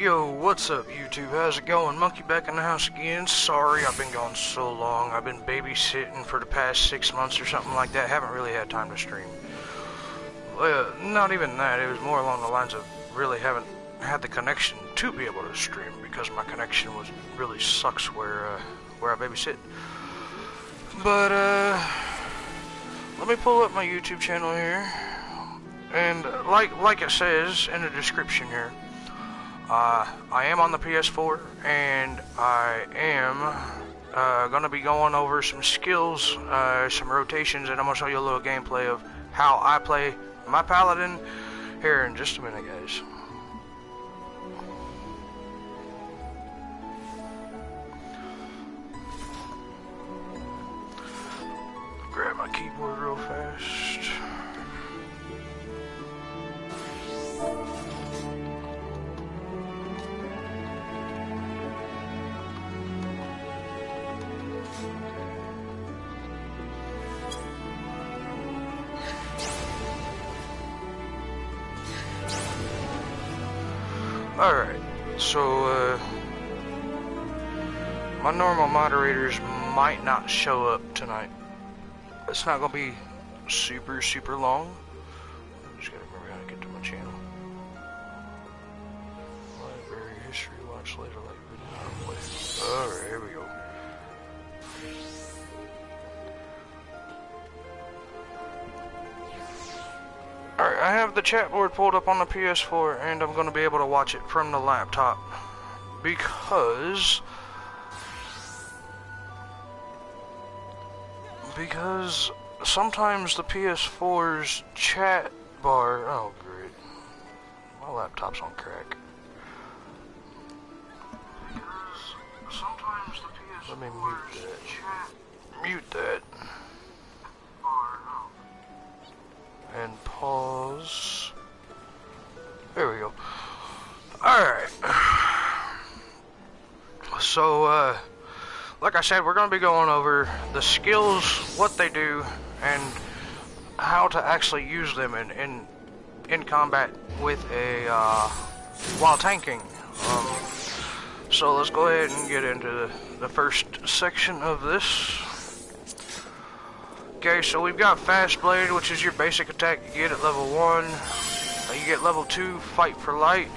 Yo, what's up YouTube? How's it going? Monkey back in the house again. Sorry I've been gone so long. I've been babysitting for the past 6 months or something like that. Haven't really had time to stream. Not even that. It was more along the lines of really haven't had the connection to be able to stream because my connection really sucks where I babysit. But let me pull up my YouTube channel here, and like it says in the description here, I am on the PS4, and I am going to be going over some skills, some rotations, and I'm going to show you a little gameplay of how I play my Paladin here in just a minute, guys. Grab my keyboard real fast. Alright, so my normal moderators might not show up tonight. It's not going to be super long. Just gotta remember how to get to my channel. Library, history, watch later, like video. Alright, here we go. Alright, I have the chat board pulled up on the PS4, and I'm going to be able to watch it from the laptop because sometimes the PS4's chat bar, oh great, my laptop's on crack. Sometimes the PS4's let me mute that. And pause. There we go. Alright. So, like I said, we're going to be going over the skills, what they do, and how to actually use them in combat with a, while tanking. So let's go ahead and get into the first section of this. Okay, so we've got Fast Blade, which is your basic attack you get at level 1. You get level 2, Fight for Light.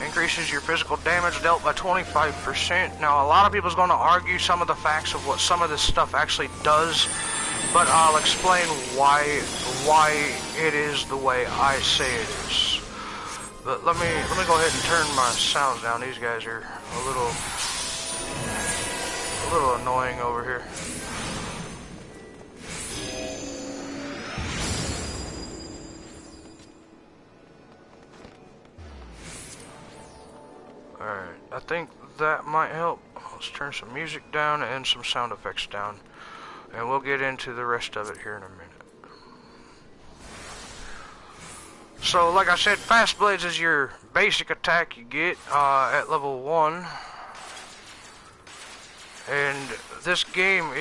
Increases your physical damage dealt by 25%. Now, a lot of people's going to argue some of the facts of what some of this stuff actually does, but I'll explain why it is the way I say it is. But let me go ahead and turn my sounds down. These guys are a little annoying over here. Alright, I think that might help. Let's turn some music down and some sound effects down, and we'll get into the rest of it here in a minute. So, like I said, Fast Blades is your basic attack you get at level 1. And this game,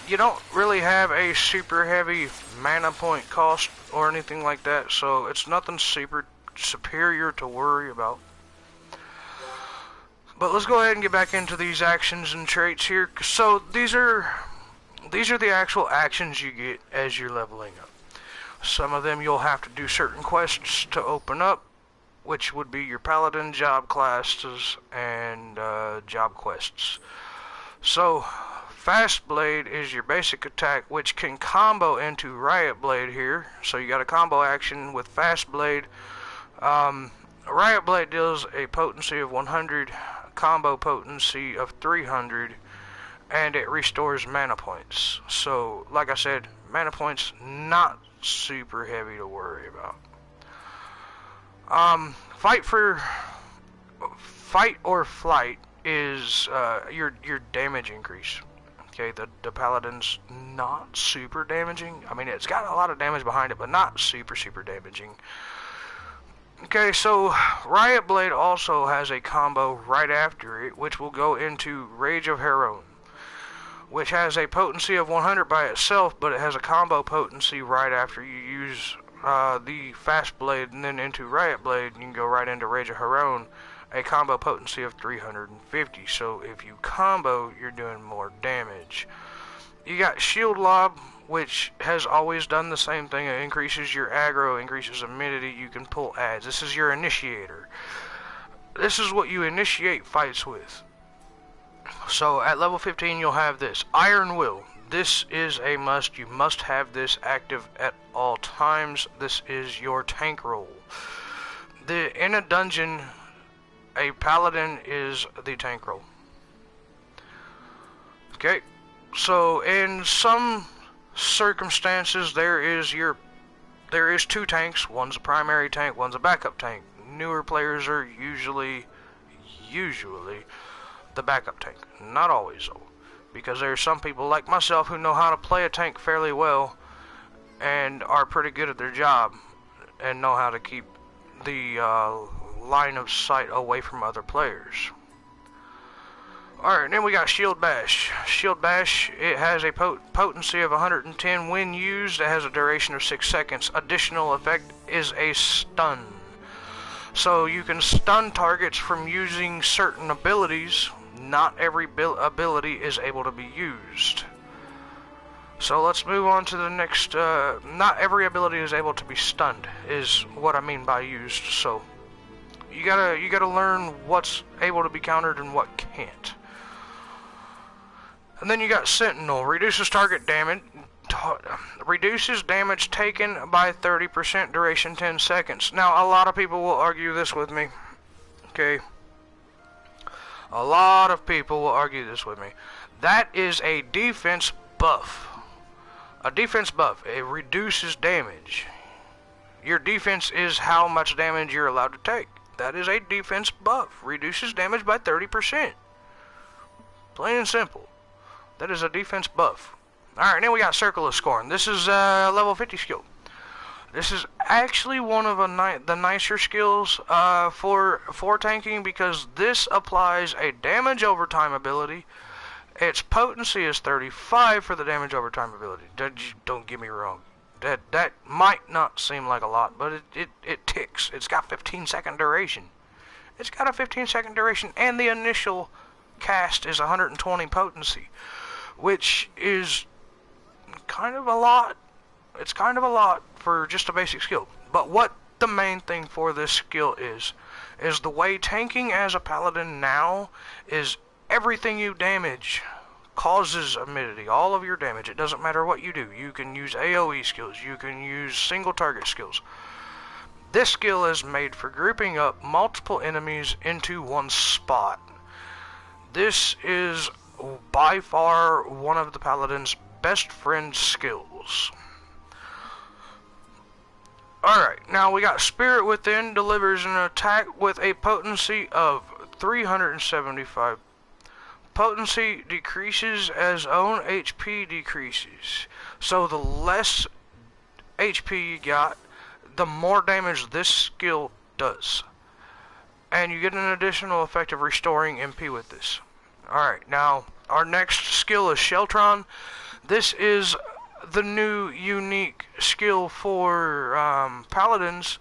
you don't really have a super heavy mana point cost or anything like that, so it's nothing super superior to worry about. But let's go ahead and get back into these actions and traits here. So these are the actual actions you get as you're leveling up. Some of them you'll have to do certain quests to open up, which would be your Paladin job classes and job quests. So Fast Blade is your basic attack, which can combo into Riot Blade here. So you got a combo action with Fast Blade. Riot Blade deals a potency of 100, combo potency of 300, and it restores mana points. So, like I said, mana points not super heavy to worry about. Fight or Flight is your damage increase. Okay, the Paladin's not super damaging. I mean, it's got a lot of damage behind it, but not super damaging. Okay, so Riot Blade also has a combo right after it, which will go into Rage of Heroin, which has a potency of 100 by itself, but it has a combo potency right after you use the Fast Blade and then into Riot Blade, you can go right into Rage of Haron, a combo potency of 350. So if you combo, you're doing more damage. You got Shield Lob, which has always done the same thing. It increases your aggro, increases immunity. You can pull adds. This is your initiator. This is what you initiate fights with. So at level 15, you'll have this. Iron Will. This is a must. You must have this active at all times. This is your tank role. In a dungeon, a Paladin is the tank role. Okay. So in some circumstances, there is two tanks. One's a primary tank, one's a backup tank. Newer players are usually the backup tank. Not always though, because there are some people like myself who know how to play a tank fairly well and are pretty good at their job and know how to keep the line of sight away from other players. Alright, then we got Shield Bash. Shield Bash, it has a potency of 110 when used. It has a duration of 6 seconds. Additional effect is a stun. So you can stun targets from using certain abilities. Not every ability is able to be used. So let's move on to the next. Not every ability is able to be stunned, is what I mean by used. So you gotta learn what's able to be countered and what can't. And then you got Sentinel. Reduces target damage. Reduces damage taken by 30%. Duration 10 seconds. Now, a lot of people will argue this with me. Okay. A lot of people will argue this with me. That is a defense buff. A defense buff. It reduces damage. Your defense is how much damage you're allowed to take. That is a defense buff. Reduces damage by 30%. Plain and simple. That is a defense buff. Alright, then we got Circle of Scorn. This is a level 50 skill. This is actually one of the nicer skills for tanking, because this applies a damage over time ability. Its potency is 35 for the damage over time ability. Don't get me wrong. That might not seem like a lot, but it ticks. It's got 15-second duration. It's got a 15-second duration, and the initial cast is 120 potency, which is kind of a lot. It's kind of a lot for just a basic skill. But what the main thing for this skill is the way tanking as a Paladin now is everything you damage causes immunity. All of your damage. It doesn't matter what you do. You can use AoE skills. You can use single target skills. This skill is made for grouping up multiple enemies into one spot. This is by far one of the Paladin's best friend skills. Alright, now we got Spirit Within. Delivers an attack with a potency of 375. Potency decreases as own HP decreases. So the less HP you got, the more damage this skill does. And you get an additional effect of restoring MP with this. Alright, now our next skill is Sheltron. This is the new unique skill for Paladins.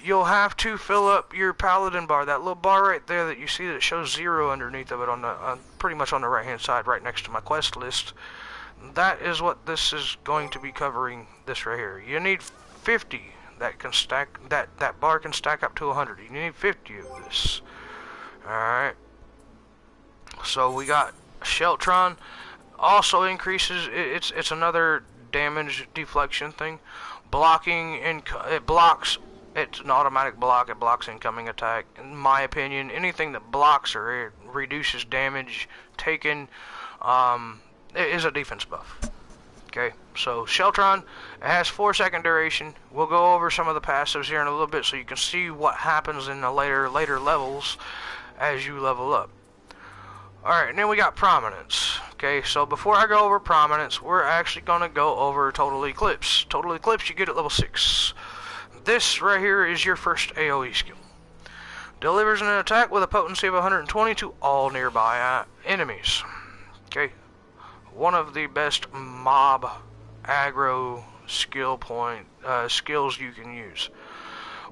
You'll have to fill up your Paladin bar. That little bar right there that you see that shows 0 underneath of it on the pretty much on the right hand side, right next to my quest list. That is what this is going to be covering. This right here. You need 50 that can stack. That bar can stack up to 100. You need 50 of this. All right. So we got Sheltron. Also increases. It's another damage deflection thing. Blocking and it blocks. It's an automatic block. It blocks incoming attack. In my opinion, anything that blocks or reduces damage taken is a defense buff. Okay, so Sheltron, it has 4-second duration. We'll go over some of the passives here in a little bit so you can see what happens in the later levels as you level up. Alright, and then we got Prominence. Okay, so before I go over Prominence, we're actually going to go over Total Eclipse. Total Eclipse you get at level 6. This right here is your first AoE skill. Delivers an attack with a potency of 120 to all nearby enemies. Okay, one of the best mob aggro skills you can use.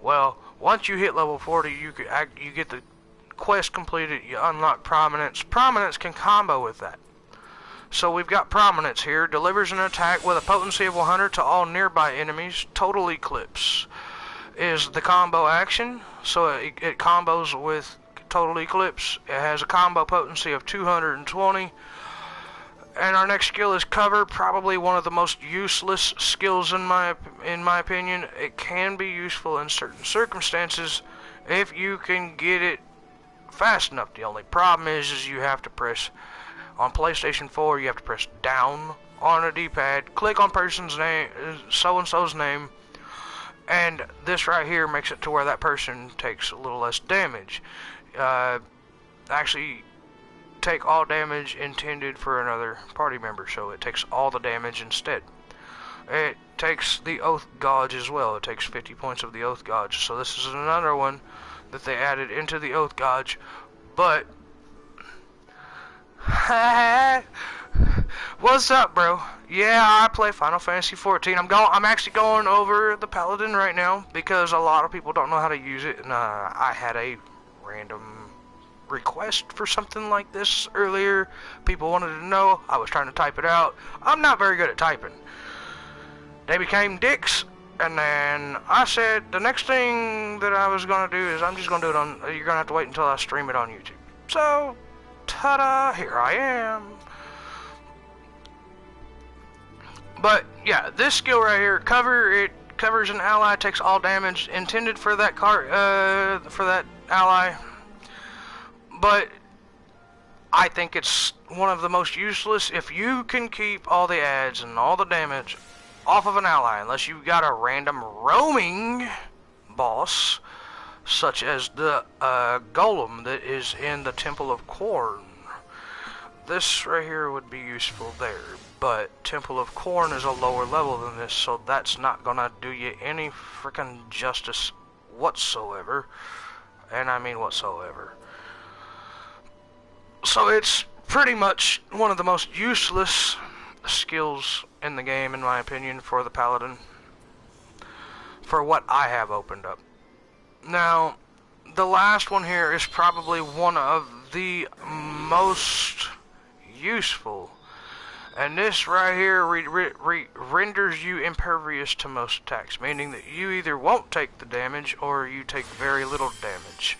Well, once you hit level 40, you get the quest completed. You unlock Prominence. Prominence can combo with that. So we've got Prominence here. Delivers an attack with a potency of 100 to all nearby enemies. Total Eclipse is the combo action. So it combos with Total Eclipse. It has a combo potency of 220. And our next skill is Cover, probably one of the most useless skills in my opinion. It can be useful in certain circumstances if you can get it fast enough. The only problem is you have to press, on PlayStation 4, you have to press down on a D-pad, click on person's name, so-and-so's name, and this right here makes it to where that person takes a little less damage. Actually, take all damage intended for another party member, so it takes all the damage instead. It takes the Oath Gauge as well. It takes 50 points of the Oath Gauge, so this is another one that they added into the Oath Gauge. But what's up, bro? Yeah, I play Final Fantasy 14. I'm actually going over the Paladin right now because a lot of people don't know how to use it, and I had a random request for something like this earlier. People wanted to know. I was trying to type it out. I'm not very good at typing. They became dicks, and then I said the next thing that I was gonna do is I'm just gonna do it on. You're gonna have to wait until I stream it on YouTube. So, ta-da! Here I am. But yeah, this skill right here, Cover. It covers an ally, takes all damage intended for that ally. But I think it's one of the most useless. If you can keep all the ads and all the damage off of an ally, unless you've got a random roaming boss, such as the golem that is in the Temple of Corn. This right here would be useful there, but Temple of Corn is a lower level than this, so that's not gonna do you any frickin' justice whatsoever. And I mean whatsoever. So it's pretty much one of the most useless skills in the game, in my opinion, for the Paladin, for what I have opened up. Now, the last one here is probably one of the most useful, and this right here renders you impervious to most attacks, meaning that you either won't take the damage or you take very little damage.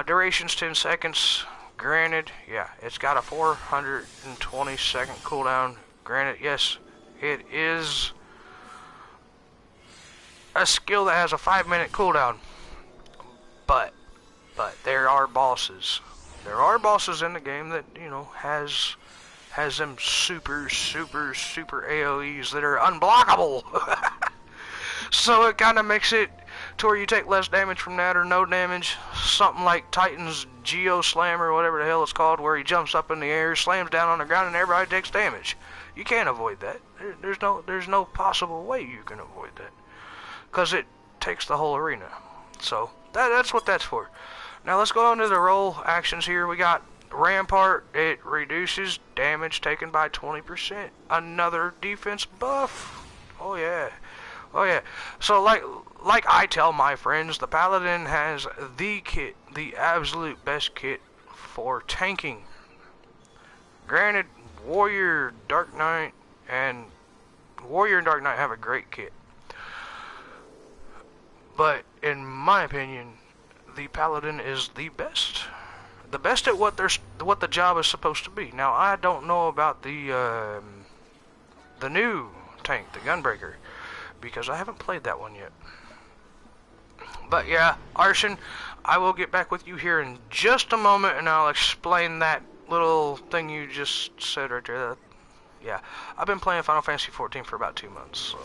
Duration's 10 seconds. Granted, yeah, it's got a 420 second cooldown. Granted, yes, it is a skill that has a 5-minute cooldown. But there are bosses. There are bosses in the game that, you know, has them super AoEs that are unblockable. So it kind of makes it to where you take less damage from that or no damage. Something like Titan's Geo Slam or whatever the hell it's called, where he jumps up in the air, slams down on the ground, and everybody takes damage. You can't avoid that. There's no possible way you can avoid that, because it takes the whole arena. So that's what that's for. Now let's go on to the role actions here. We got Rampart. It reduces damage taken by 20%. Another defense buff. Oh yeah. Oh yeah. So like I tell my friends, the Paladin has the kit, the absolute best kit for tanking. Granted, Warrior, Dark Knight and Dark Knight have a great kit. But in my opinion, the Paladin is the best. The best at what the job is supposed to be. Now I don't know about the new tank, the Gunbreaker, because I haven't played that one yet. But yeah, Arshan, I will get back with you here in just a moment, and I'll explain that little thing you just said right there. Yeah, I've been playing Final Fantasy 14 for about 2 months.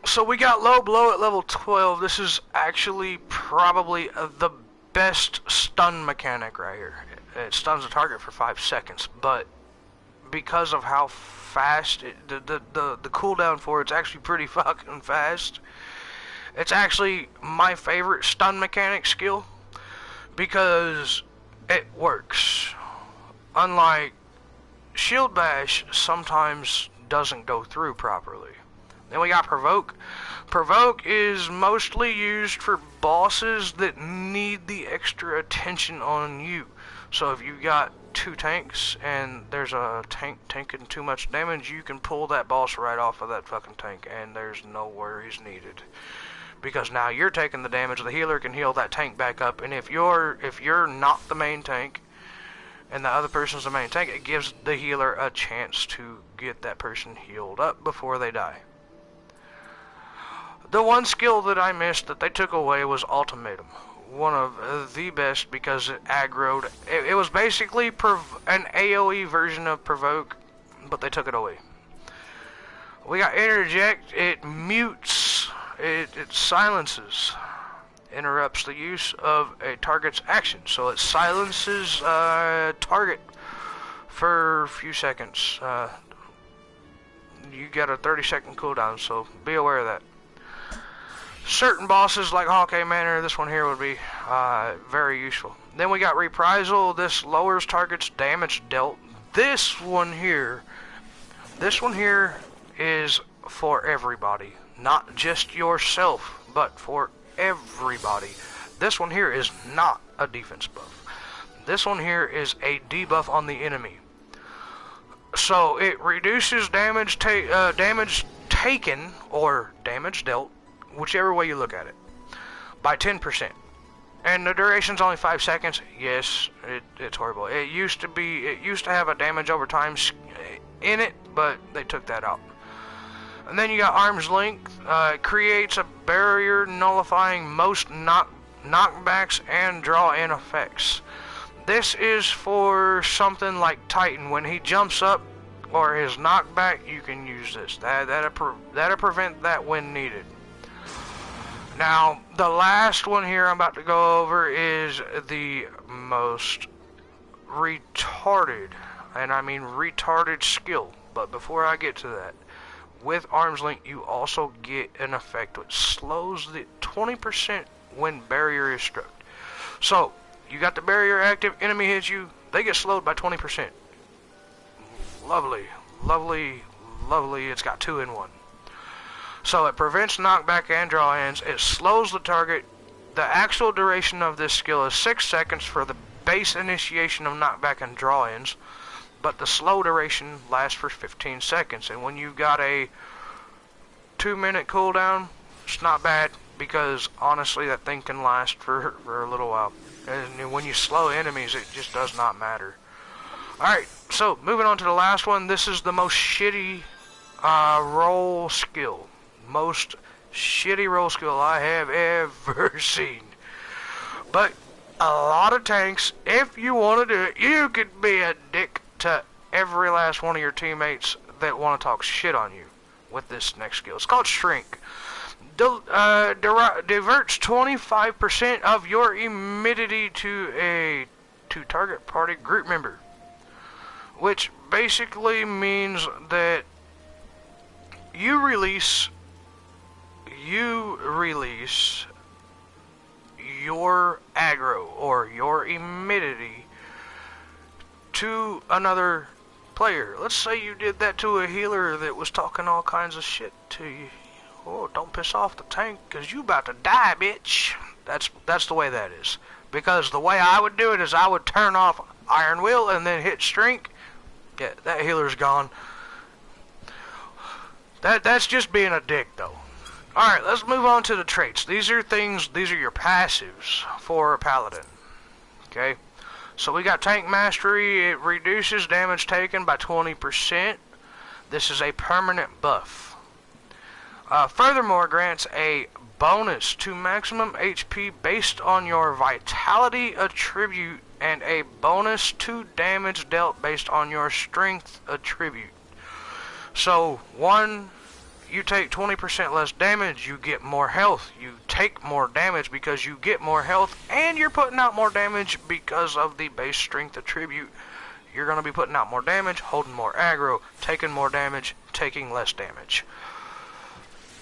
So we got Low Blow at level 12. This is actually probably the best stun mechanic right here. It stuns the target for 5 seconds, but because of how fast the cooldown for it's actually pretty fucking fast. It's actually my favorite stun mechanic skill because it works. Unlike Shield Bash sometimes doesn't go through properly. Then we got Provoke. Provoke is mostly used for bosses that need the extra attention on you. So if you got 2 tanks and there's a tank taking too much damage, you can pull that boss right off of that fucking tank and there's no worries needed. Because now you're taking the damage, the healer can heal that tank back up, and if you're not the main tank and the other person's the main tank, it gives the healer a chance to get that person healed up before they die. The one skill that I missed that they took away was Ultimatum. One of the best because it aggroed. It was basically an AoE version of Provoke, but they took it away. We got Interject. It mutes, it silences, interrupts the use of a target's action. So it silences target for a few seconds. You get a 30-second cooldown, so be aware of that. Certain bosses like Hawkeye Manor, this one here would be very useful. Then we got Reprisal. This lowers target's damage dealt. This one here is for everybody, not just yourself, but for everybody. This one here is not a defense buff. This one here is a debuff on the enemy. So it reduces damage taken or damage dealt, whichever way you look at it, by 10%. And the duration's only 5 seconds. Yes, it's horrible. It used to have a damage over time in it, but they took that out. And then you got Arm's Length. It creates a barrier nullifying most knockbacks and draw-in effects. This is for something like Titan. When he jumps up or his knockback, you can use this. That'll prevent that when needed. Now, the last one here I'm about to go over is the most retarded, and I mean retarded skill. But before I get to that, with Arm's Length, you also get an effect which slows the 20% when barrier is struck. So, you got the barrier active, enemy hits you, they get slowed by 20%. Lovely, lovely, lovely. It's got 2 in 1. So it prevents knockback and draw-ins. It slows the target. The actual duration of this skill is 6 seconds for the base initiation of knockback and draw-ins, but the slow duration lasts for 15 seconds. And when you've got a 2-minute cooldown, it's not bad, because honestly that thing can last for a little while. And when you slow enemies, it just does not matter. Alright, so moving on to the last one. This is the most shitty roll skill. Most shitty roll skill I have ever seen. But a lot of tanks, if you want to do it, you could be a dick to every last one of your teammates that want to talk shit on you with this next skill. It's called Shrink. Diverts 25% of your immunity to target party group member, which basically means that you release your aggro or your immunity to another player. Let's say you did that to a healer that was talking all kinds of shit to you. Oh, don't piss off the tank, cause you about to die, bitch. That's the way that is. Because the way I would do it is I would turn off Iron Will and then hit Shrink. Yeah, that healer's gone. That's just being a dick, though. Alright, let's move on to the traits. These are your passives for a Paladin. Okay? So we got Tank Mastery. It reduces damage taken by 20%. This is a permanent buff. Furthermore, grants a bonus to maximum HP based on your Vitality attribute and a bonus to damage dealt based on your Strength attribute. So, you take 20% less damage, you get more health. You take more damage because you get more health, and you're putting out more damage because of the base Strength attribute. You're going to be putting out more damage, holding more aggro, taking more damage, taking less damage.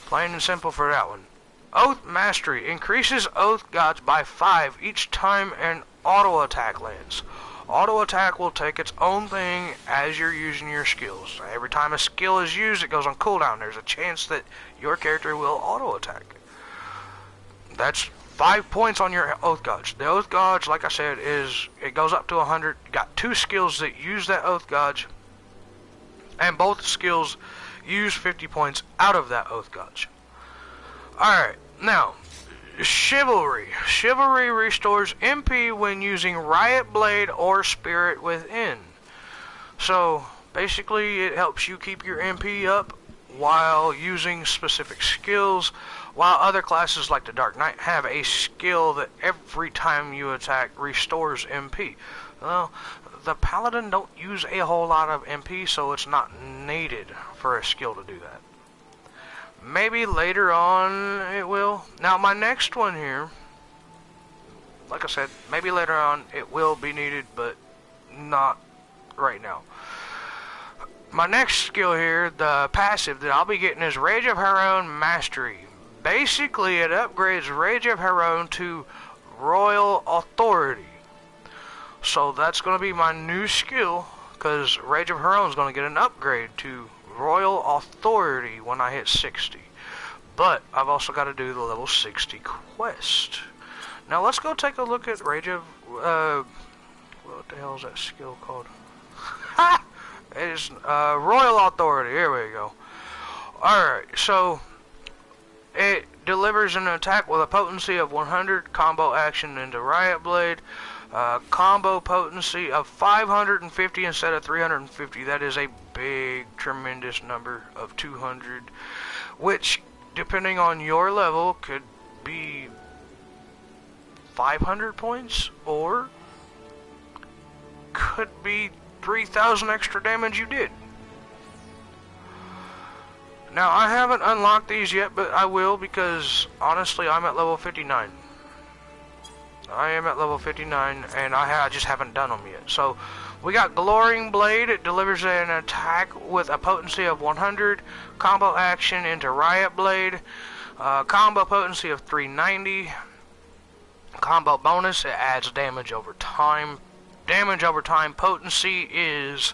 Plain and simple for that one. Oath Mastery increases Oath Gods by 5 each time an auto attack lands. Auto attack will take its own thing as you're using your skills. Every time a skill is used, it goes on cooldown. There's a chance that your character will auto attack. That's 5 points on your Oath Gauge. The Oath Gauge, like I said, it goes up to 100. You got 2 skills that use that Oath Gauge, and both skills use 50 points out of that Oath Gauge. Alright, now, Chivalry. Chivalry restores MP when using Riot Blade or Spirit Within. So, basically, it helps you keep your MP up while using specific skills, while other classes like the Dark Knight have a skill that every time you attack restores MP. Well, the Paladin don't use a whole lot of MP, so it's not needed for a skill to do that. Maybe later on it will. Now my next one here, like I said, maybe later on it will be needed, but not right now. My next skill here, the passive that I'll be getting, is Rage of Heron Mastery. Basically it upgrades Rage of Heron to Royal Authority. So that's going to be my new skill, because Rage of Heron is going to get an upgrade to Royal Authority when I hit 60. But I've also got to do the level 60 quest. Now let's go take a look at Rage of... what the hell is that skill called? Ha! It is Royal Authority. Here we go. Alright, so it delivers an attack with a potency of 100, combo action into Riot Blade. Combo potency of 550 instead of 350. That is a big, tremendous number of 200, which, depending on your level, could be 500 points, or could be 3,000 extra damage you did. Now, I haven't unlocked these yet, but I will, because, honestly, I'm at level 59. I am at level 59, and I just haven't done them yet. So, we got Glorying Blade. It delivers an attack with a potency of 100, combo action into Riot Blade, combo potency of 390, combo bonus, it adds damage over time. Damage over time potency is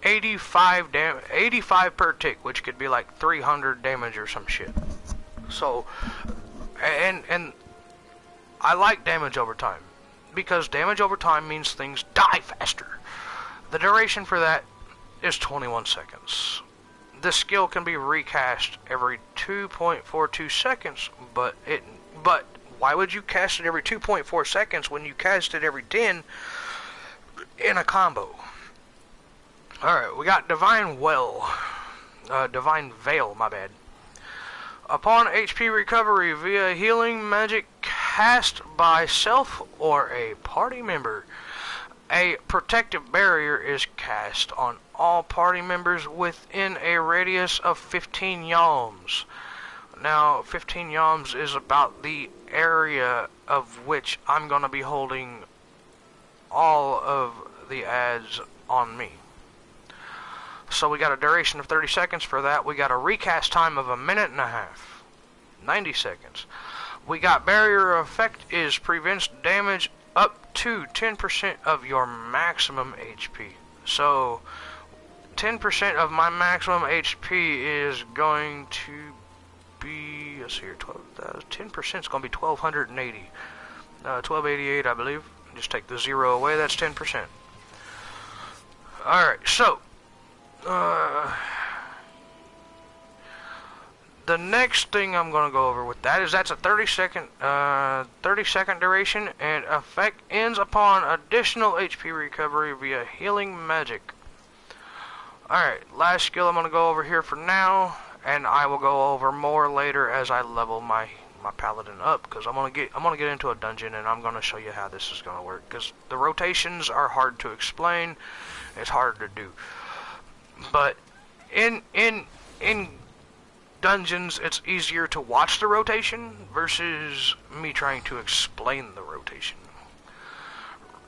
85 per tick, which could be like 300 damage or some shit. So, and I like damage over time, because damage over time means things die faster. The duration for that is 21 seconds. This skill can be recast every 2.42 seconds, but why would you cast it every 2.4 seconds when you cast it every 10 in a combo? Alright, we got Divine Veil, my bad. Upon HP recovery via healing magic cast by self or a party member, a protective barrier is cast on all party members within a radius of 15 yalms. Now, 15 yalms is about the area of which I'm going to be holding all of the ads on me. So we got a duration of 30 seconds for that. We got a recast time of 1.5 minutes, 90 seconds. We got barrier effect is prevents damage up to 10% of your maximum HP. So 10% of my maximum HP is going to be, let's see here, 10% is going to be 1280. 1288, I believe. Just take the 0 away, that's 10%. Alright, so the next thing I'm going to go over with that is that's a 30 second duration, and effect ends upon additional HP recovery via healing magic. Alright, last skill I'm going to go over here for now, and I will go over more later as I level my Paladin up, because I'm going to get into a dungeon and I'm going to show you how this is going to work, because the rotations are hard to explain. It's hard to do. But in dungeons, it's easier to watch the rotation versus me trying to explain the rotation.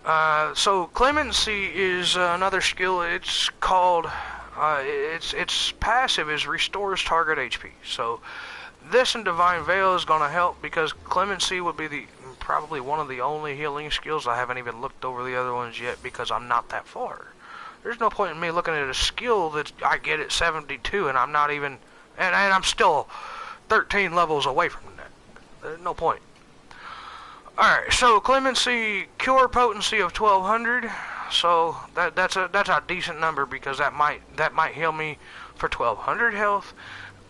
So Clemency is another skill. It's called its passive is restores target HP. So this and Divine Veil is going to help, because Clemency would be the probably one of the only healing skills. I haven't even looked over the other ones yet because I'm not that far. There's no point in me looking at a skill that I get at 72 and I'm not even, and I'm still 13 levels away from that. There's no point. Alright, so clemency, cure potency of 1200. So that's a decent number because that might heal me for 1200 health.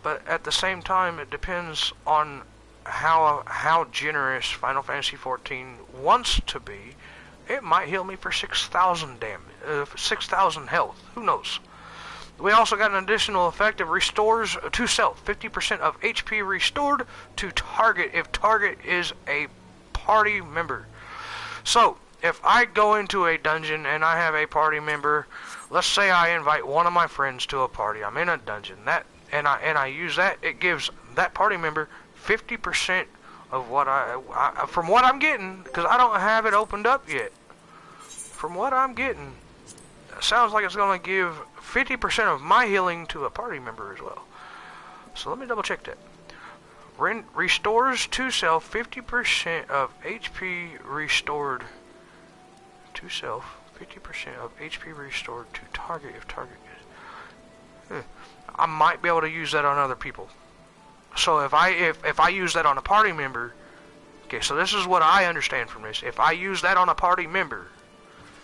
But at the same time, it depends on how generous Final Fantasy XIV wants to be. It might heal me for 6,000 damage, 6,000 health. Who knows? We also got an additional effect of restores to self. 50% of HP restored to target if target is a party member. So, if I go into a dungeon and I have a party member, let's say I invite one of my friends to a party. I'm in a dungeon. And I use that. It gives that party member 50% of what from what I'm getting, because I don't have it opened up yet. From what I'm getting, it sounds like it's going to give 50% of my healing to a party member as well. So let me double check that. Restores to self 50% of HP restored to self. 50% of HP restored to target if target is. I might be able to use that on other people. So if I use that on a party member, okay, so this is what I understand from this. If I use that on a party member,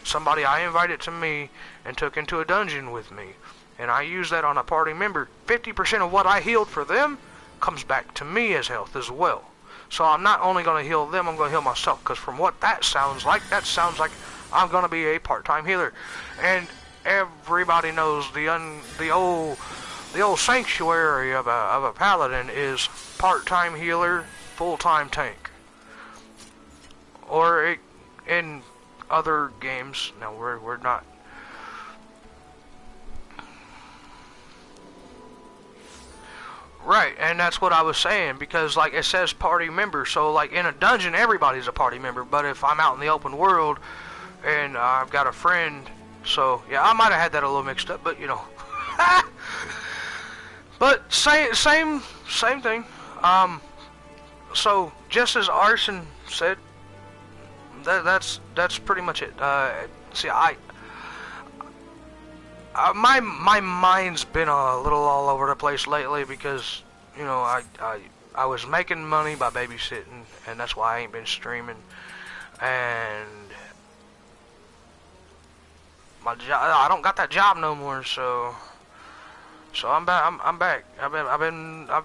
somebody I invited to me and took into a dungeon with me, and I use that on a party member, 50% of what I healed for them comes back to me as health as well. So I'm not only going to heal them, I'm going to heal myself, because from what that sounds like I'm going to be a part-time healer. And everybody knows the old sanctuary of a paladin is part-time healer, full-time tank. Or in other games, no, we're not. Right, and that's what I was saying, because like it says party member, so like in a dungeon everybody's a party member, but if I'm out in the open world and I've got a friend, so yeah, I might have had that a little mixed up, but you know. But same thing. So just as Arson said, that's pretty much it. See, my mind's been a little all over the place lately because, you know, I was making money by babysitting, and that's why I ain't been streaming. And my job, I don't got that job no more, so I'm back. I'm back. I've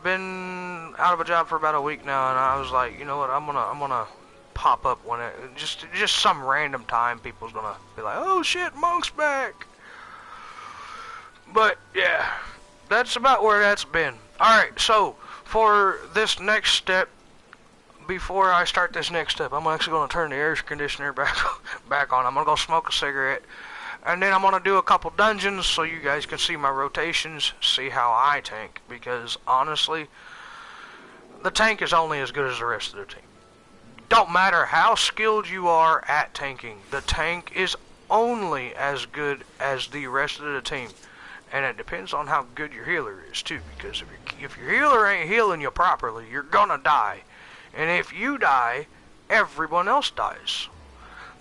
been out of a job for about a week now, and I was like, you know what, I'm gonna pop up when it just some random time people's gonna be like, oh shit, Monk's back. But yeah, that's about where that's been. Alright, so for this next step, before I start this next step, I'm actually going to turn the air conditioner back on. I'm going to go smoke a cigarette, and then I'm going to do a couple dungeons so you guys can see my rotations, see how I tank, because honestly, the tank is only as good as the rest of the team. Don't matter how skilled you are at tanking, the tank is only as good as the rest of the team. And it depends on how good your healer is too, because if your healer ain't healing you properly, you're gonna die. And if you die, everyone else dies.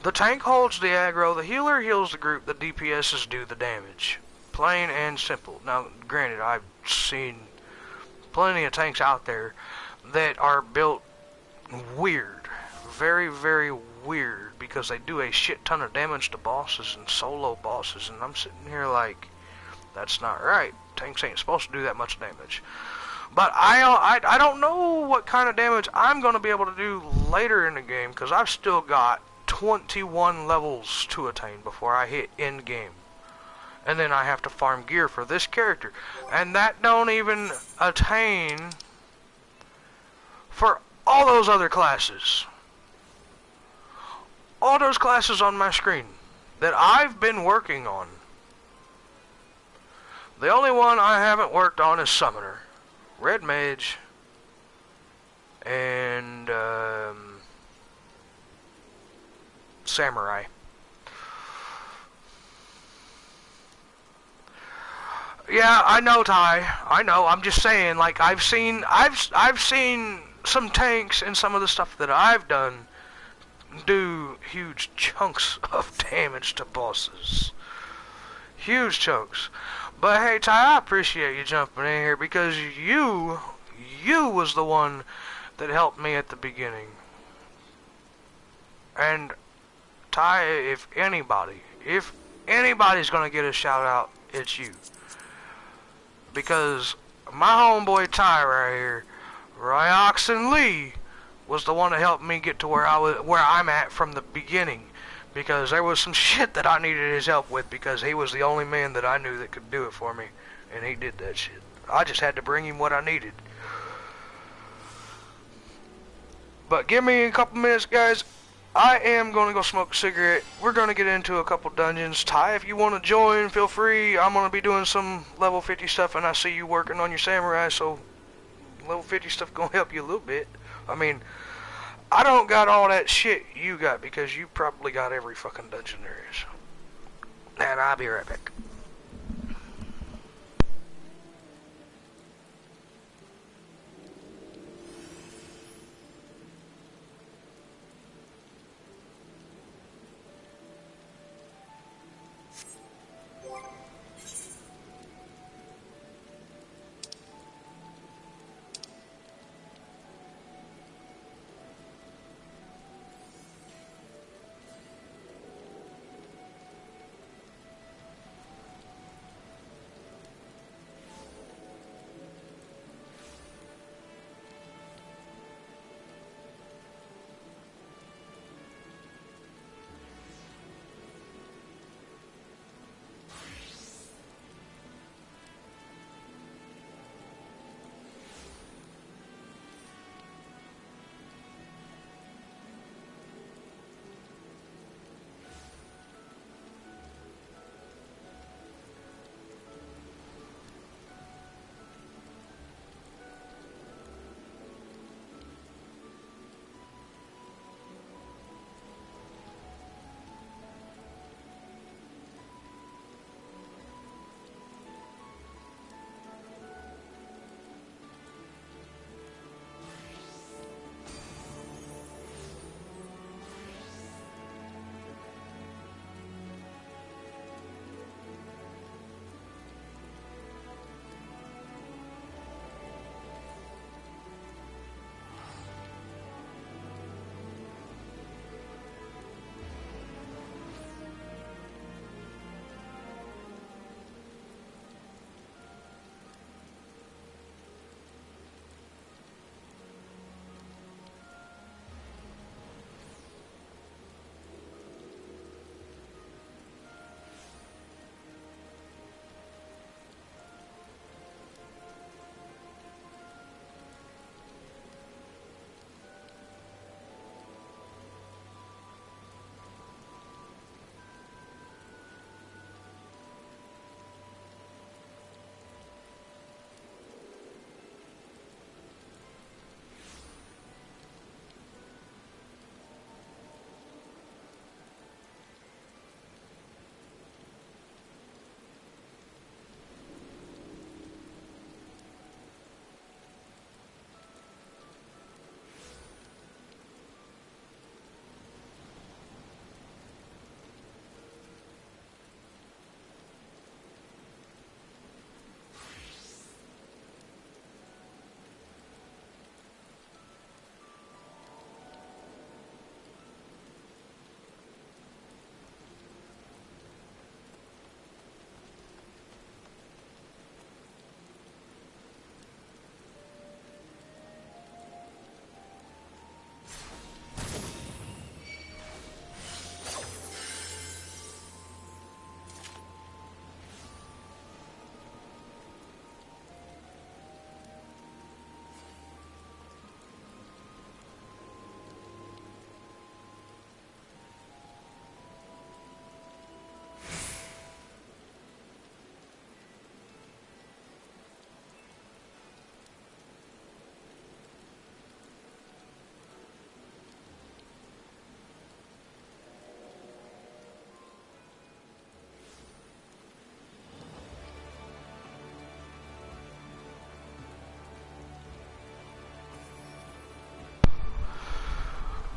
The tank holds the aggro, the healer heals the group, the DPSs do the damage. Plain and simple. Now, granted, I've seen plenty of tanks out there that are built weird. Very, very weird, because they do a shit ton of damage to bosses and solo bosses, and I'm sitting here like, that's not right. Tanks ain't supposed to do that much damage. But I don't know what kind of damage I'm going to be able to do later in the game, because I've still got 21 levels to attain before I hit end game. And then I have to farm gear for this character. And that don't even attain for all those other classes. All those classes on my screen that I've been working on. The only one I haven't worked on is Summoner, Red Mage, and Samurai. Yeah, I know, Ty. I know. I'm just saying, like, I've seen some tanks and some of the stuff that I've done, do huge chunks of damage to bosses. Huge chunks. But hey, Ty, I appreciate you jumping in here because you was the one that helped me at the beginning. And Ty, if anybody's gonna get a shout out, it's you. Because my homeboy Ty right here, Ryoxon Lee, was the one that helped me get to where I'm at from the beginning. Because there was some shit that I needed his help with because he was the only man that I knew that could do it for me. And he did that shit. I just had to bring him what I needed. But give me a couple minutes, guys. I am going to go smoke a cigarette. We're going to get into a couple dungeons. Ty, if you want to join, feel free. I'm going to be doing some level 50 stuff, and I see you working on your samurai, so level 50 stuff going to help you a little bit. I mean, I don't got all that shit you got because you probably got every fucking dungeon there is. And I'll be right back.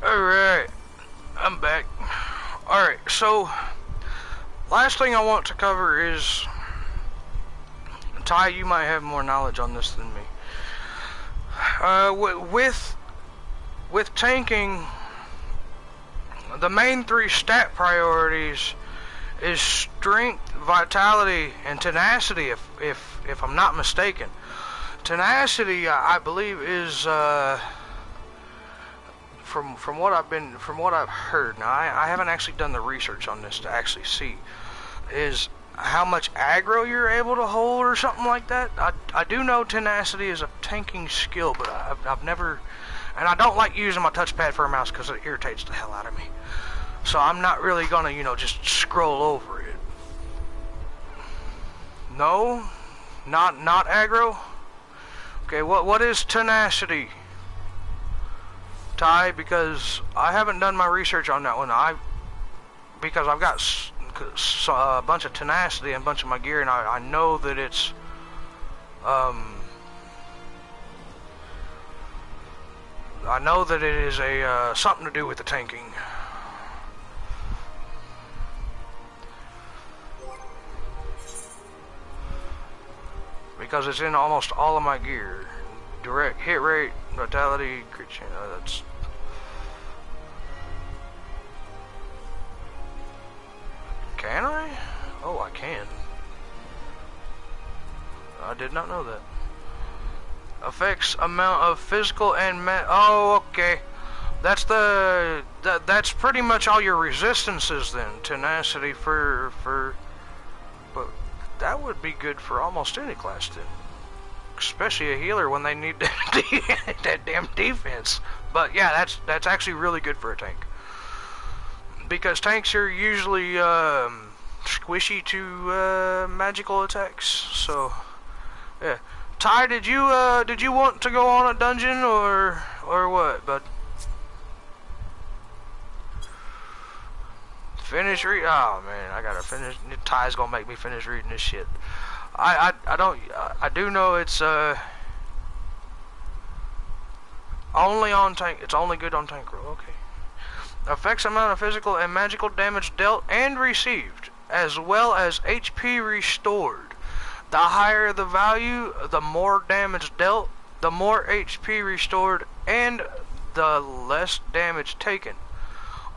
Alright. I'm back. Alright, so last thing I want to cover is, Ty, you might have more knowledge on this than me. With tanking, the main 3 stat priorities is strength, vitality, and tenacity. If I'm not mistaken, tenacity, I believe, is from what I've heard. Now, I haven't actually done the research on this to actually see, is how much aggro you're able to hold or something like that. I do know tenacity is a tanking skill, but I've never, and I don't like using my touchpad for a mouse because it irritates the hell out of me. So I'm not really gonna, just scroll over it. No, not aggro. Okay, what is tenacity, Ty? Because I haven't done my research on that one. Because I've got a bunch of tenacity and a bunch of my gear, and I know that it's I know that it is a something to do with the tanking. Because it's in almost all of my gear. Direct hit rate, vitality, crit chance, that's... Can I? Oh, I can. I did not know that. Affects amount of physical and oh, okay. That's that's pretty much all your resistances then. Tenacity for but that would be good for almost any class then. Especially a healer when they need that damn defense. But yeah, that's actually really good for a tank. Because tanks are usually squishy to magical attacks. So yeah. Ty, did you want to go on a dungeon or what, bud? Finish read. Oh man, I gotta finish. Ty's gonna make me finish reading this shit. I do know it's only on tank. It's only good on tank roll. Okay. Affects amount of physical and magical damage dealt and received, as well as HP restored. The higher the value, the more damage dealt, the more HP restored, and the less damage taken.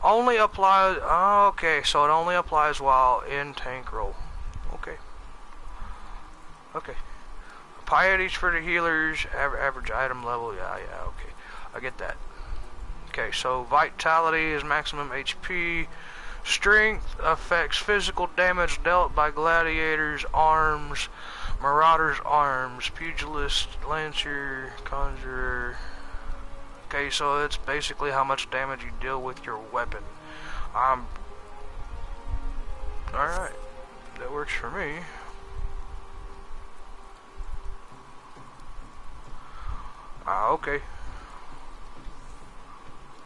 Only applies. Oh, okay, so it only applies while in tank roll. Okay. Okay. Pieties for the healers, average item level. Yeah, okay. I get that. Okay, so vitality is maximum HP. Strength affects physical damage dealt by gladiators, arms, marauders, arms, pugilist, lancer, conjurer. Okay, so it's basically how much damage you deal with your weapon. Alright, that works for me. Okay.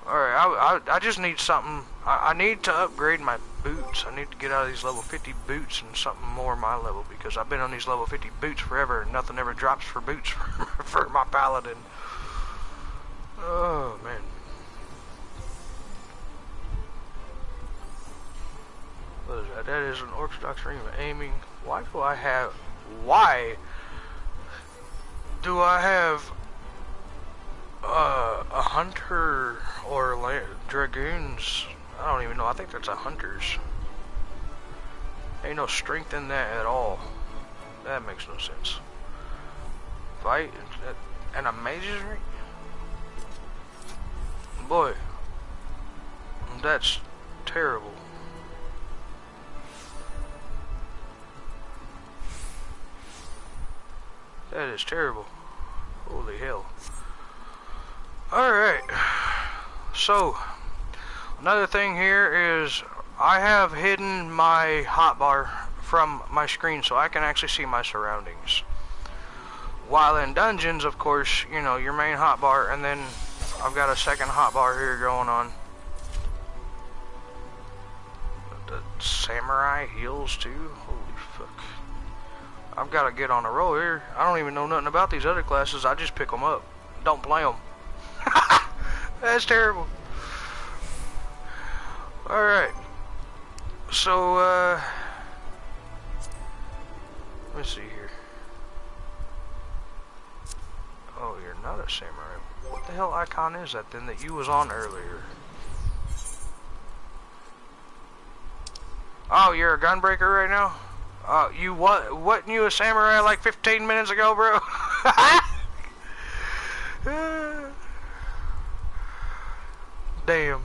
Alright, I just need something. I need to upgrade my boots. I need to get out of these level 50 boots and something more my level, because I've been on these level 50 boots forever and nothing ever drops for boots for my Paladin. Oh man. What is that? That is an orthodox ring of aiming. Why do I have a hunter or dragoons? I don't even know. I think that's a hunter's. Ain't no strength in that at all. That makes no sense. Fight and a mage's ring? Boy, that's terrible. That is terrible. Holy hell. Alright. So, another thing here is I have hidden my hotbar from my screen so I can actually see my surroundings. While in dungeons, of course, you know, your main hotbar, and then I've got a second hotbar here going on. The samurai heals too? Holy fuck. I've got to get on a roll here. I don't even know nothing about these other classes. I just pick them up. Don't play them. That's terrible. Alright. So, let me see here. Oh, you're not a samurai. What the hell icon is that then that you was on earlier? Oh, you're a gunbreaker right now? You wasn't you a samurai like 15 minutes ago, bro? Damn.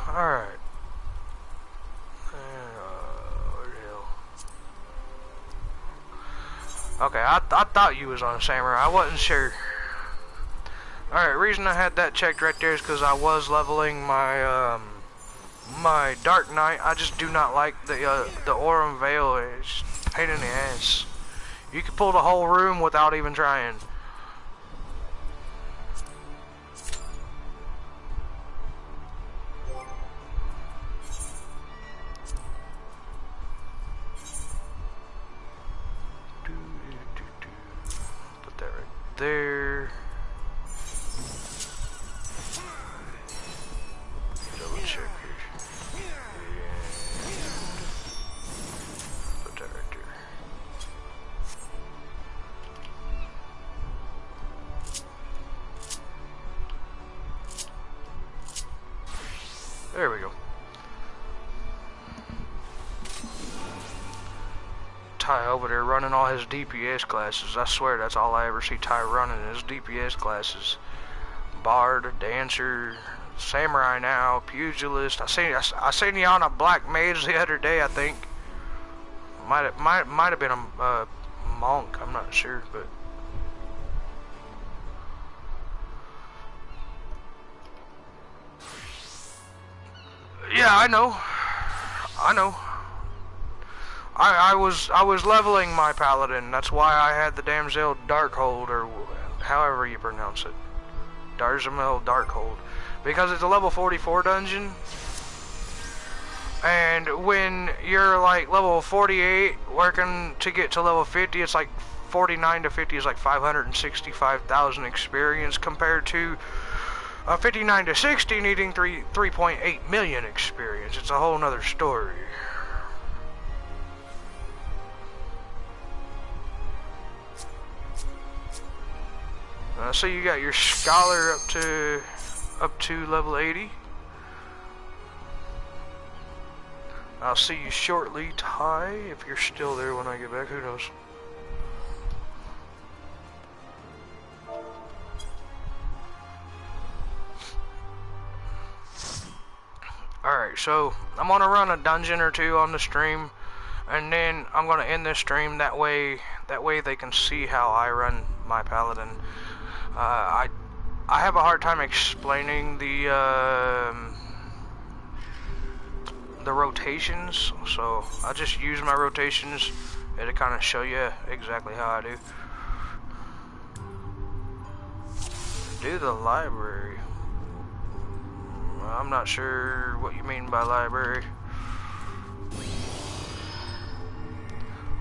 Alright. Where the hell? Okay, I thought you was on a samurai. I wasn't sure. Alright, reason I had that checked right there is because I was leveling my my Dark Knight. I just do not like the Aurum Veil. It's a pain in the ass. You can pull the whole room without even trying. Put that right there. Double check here. And put that right there. There we go. Ty over there running all his DPS classes. I swear that's all I ever see Ty running is DPS classes. Bard, Dancer, Samurai now, Pugilist. I seen you on a Black Mage the other day, I think. Might have been a monk, I'm not sure, but yeah, I know. I was leveling my Paladin. That's why I had the damsel Darkhold, or however you pronounce it, Darzamel Darkhold, because it's a level 44 dungeon. And when you're like level 48, working to get to level 50, it's like 49 to 50 is like 565,000 experience compared to 59 to 60 needing 3.8 million experience. It's a whole nother story. So you got your scholar up to level 80. I'll see you shortly, Ty, if you're still there when I get back. Who knows? Alright, so I'm gonna run a dungeon or two on the stream, and then I'm gonna end this stream. That way they can see how I run my Paladin. I have a hard time explaining the rotations, so I just use my rotations to kind of show you exactly how I do. Do the library. I'm not sure what you mean by library.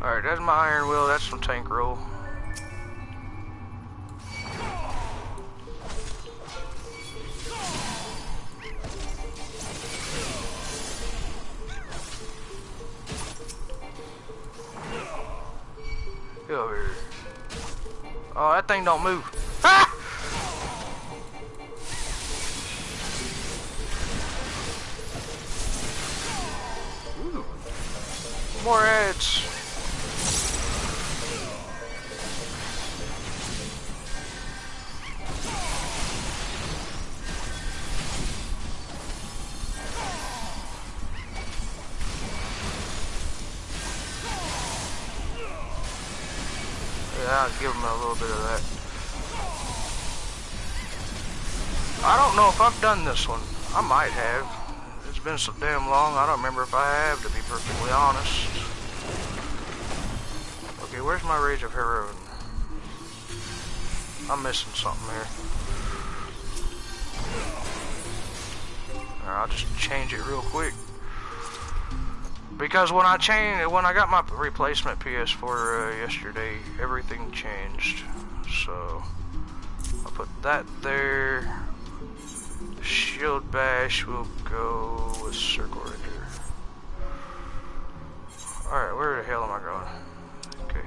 Alright, that's my iron will, that's some tank roll. Get over here. Oh, that thing don't move. Ah! Ooh. More ads. Yeah, I'll give him a little bit of that. I don't know if I've done this one. I might have. It's been so damn long, I don't remember if I have, to be perfectly honest. Okay, where's my Rage of Heroin? I'm missing something here. Alright, I'll just change it real quick. Because when I got my replacement PS4 yesterday, everything changed. So I'll put that there. Shield bash will go with circle right there. Alright, where the hell am I going? Okay.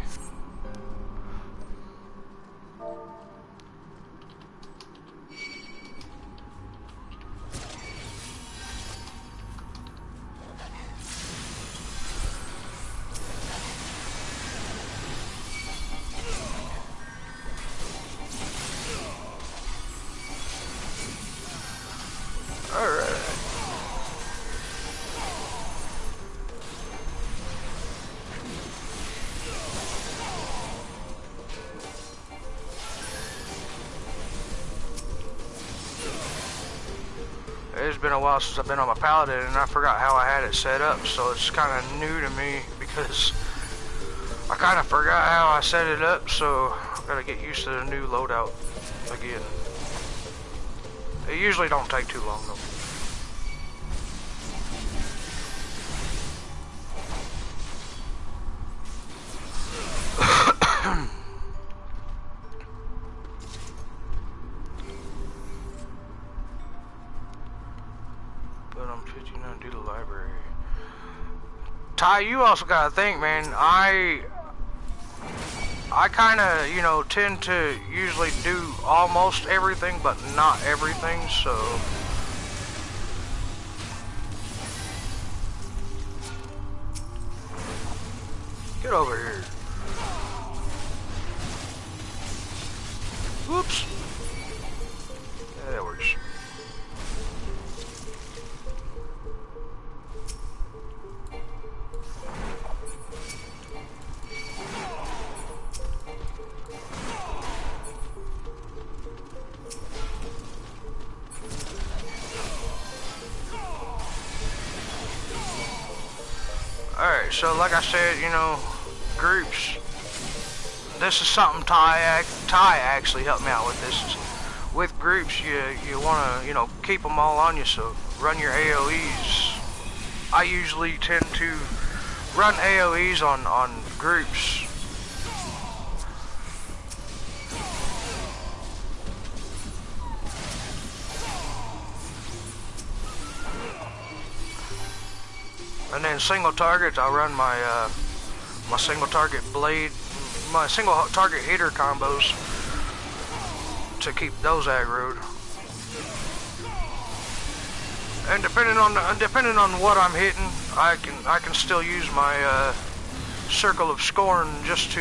Alright. It's been a while since I've been on my Paladin, and I forgot how I had it set up, so it's kind of new to me because I kind of forgot how I set it up, so I've got to get used to the new loadout again. It usually don't take too long though. But I'm 59 due to library. Ty, you also gotta think, man, I kind of, you know, tend to usually do almost everything, but not everything, so... Get over here. Whoops. Yeah, that works. Alright, so like I said, you know, groups. This is something Ty actually helped me out with this. With groups, you want to, you know, keep them all on you, so run your AoEs. I usually tend to run AoEs on groups. And then single targets, I'll run my my single target blade, my single target hitter combos to keep those aggroed. And depending on what I'm hitting, I can still use my circle of scorn just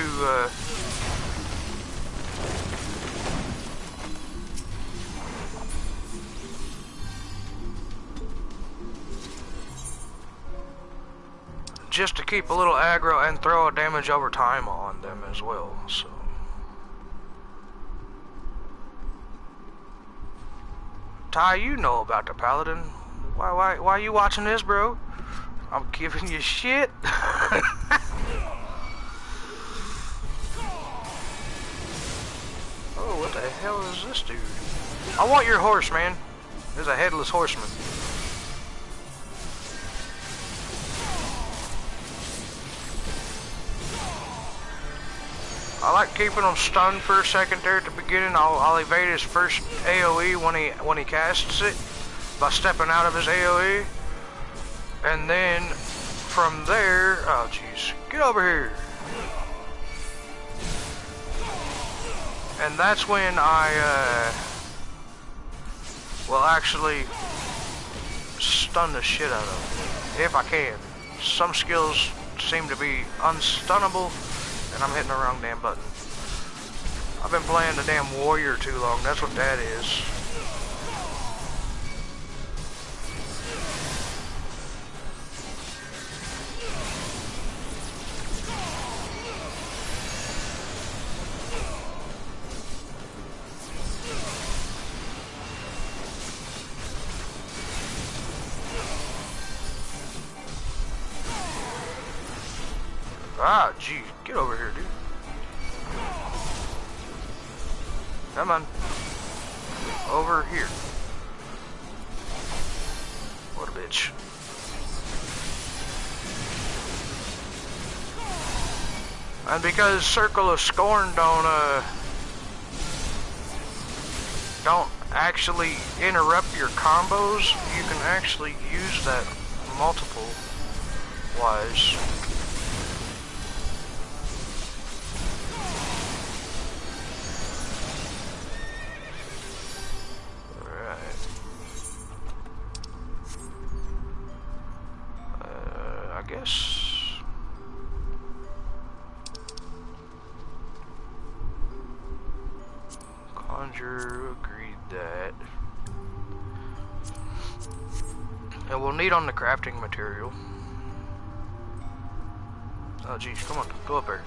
to keep a little aggro and throw a damage over time on them as well. So Ty, you know about the Paladin. Why are you watching this, bro? I'm giving you shit. Oh, what the hell is this dude? I want your horse, man. There's a headless horseman. I like keeping him stunned for a second there at the beginning. I'll evade his first AoE when he casts it by stepping out of his AoE, and then from there, oh jeez, get over here. And that's when I will actually stun the shit out of him if I can. Some skills seem to be unstunnable, and I'm hitting the wrong damn button. I've been playing the damn warrior too long, that's what that is. Ah, geez, get over here, dude. Come on. Over here. What a bitch. And because Circle of Scorn don't actually interrupt your combos, you can actually use that multiple wise. I guess Conjure agreed that. And we'll need on the crafting material. Oh geez, come on, go up there.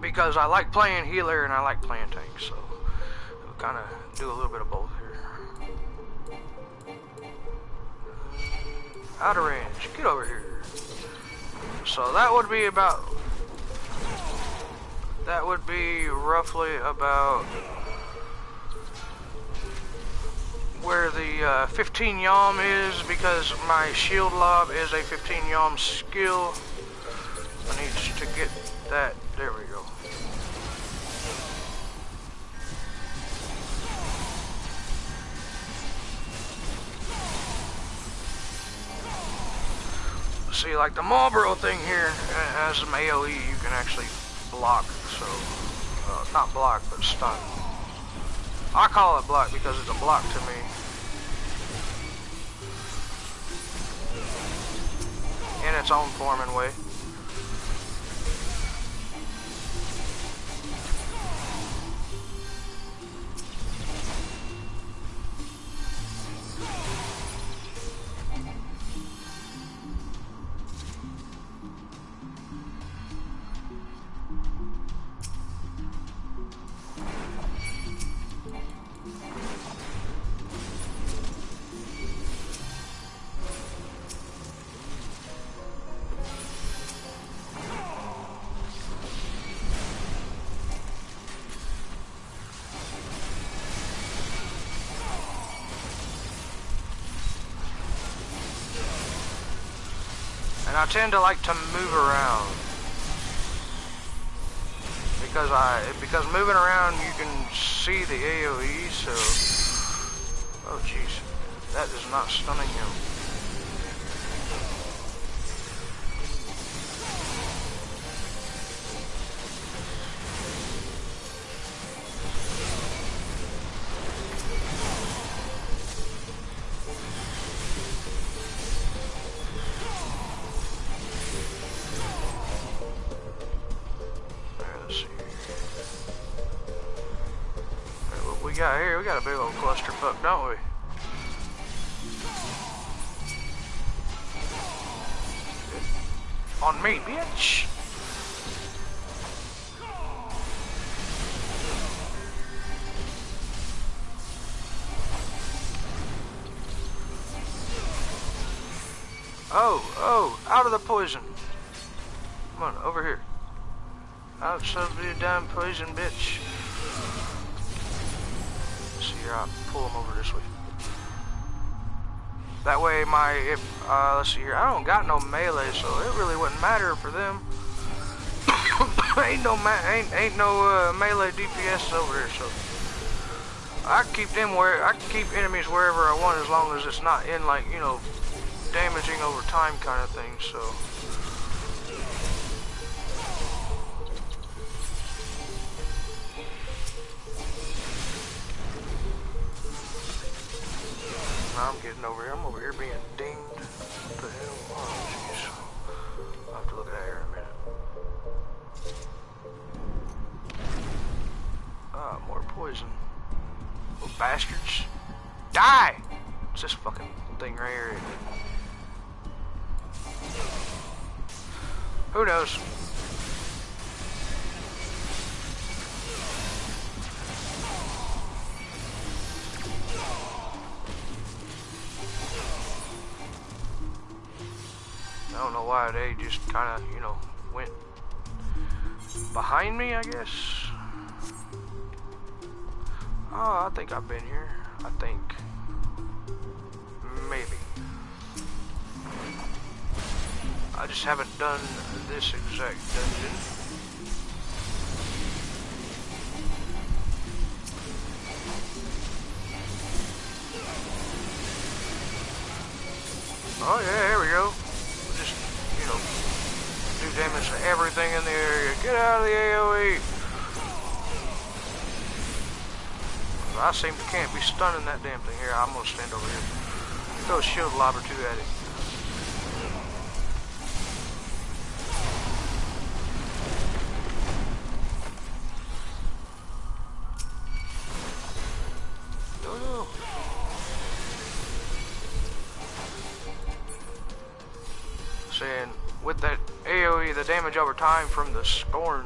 Because I like playing healer and I like playing tank, so we'll kind of do a little bit of both here. Out of range, get over here. So that would be about, that would be roughly about where the 15 yalm is, because my shield lob is a 15 yalm skill. I need to get that, there we go. See, like the Marlboro thing here has some AoE you can actually block, so, not block, but stun. I call it block because it's a block to me. In its own form and way. And I tend to like to move around because moving around you can see the AoE. So, oh jeez, that is not stunning him. We got a big old clusterfuck, don't we? On me, bitch! Oh, out of the poison. Come on, over here. Out of the damn poison, bitch. I'll pull them over this way. That way let's see here, I don't got no melee, so it really wouldn't matter for them. ain't no melee DPS over there, so I can keep enemies wherever I want as long as it's not in, like, you know, damaging over time kind of thing, so. I'm getting over here. I'm over here being dinged. What the hell? Oh, jeez. I'll have to look at that here in a minute. Ah, more poison. Little bastards. Die! It's this fucking thing right here. Who knows? I don't know why they just kind of, you know, went behind me, I guess. Oh, I think I've been here. I think. Maybe. I just haven't done this exact dungeon. Oh yeah, here we go. Just, you know, do damage to everything in the area. Get out of the AoE. I can't be stunning that damn thing. Here, I'm gonna stand over here. Throw a shield lob or two at it. Go. Saying with that AoE, the damage over time from the Scorn,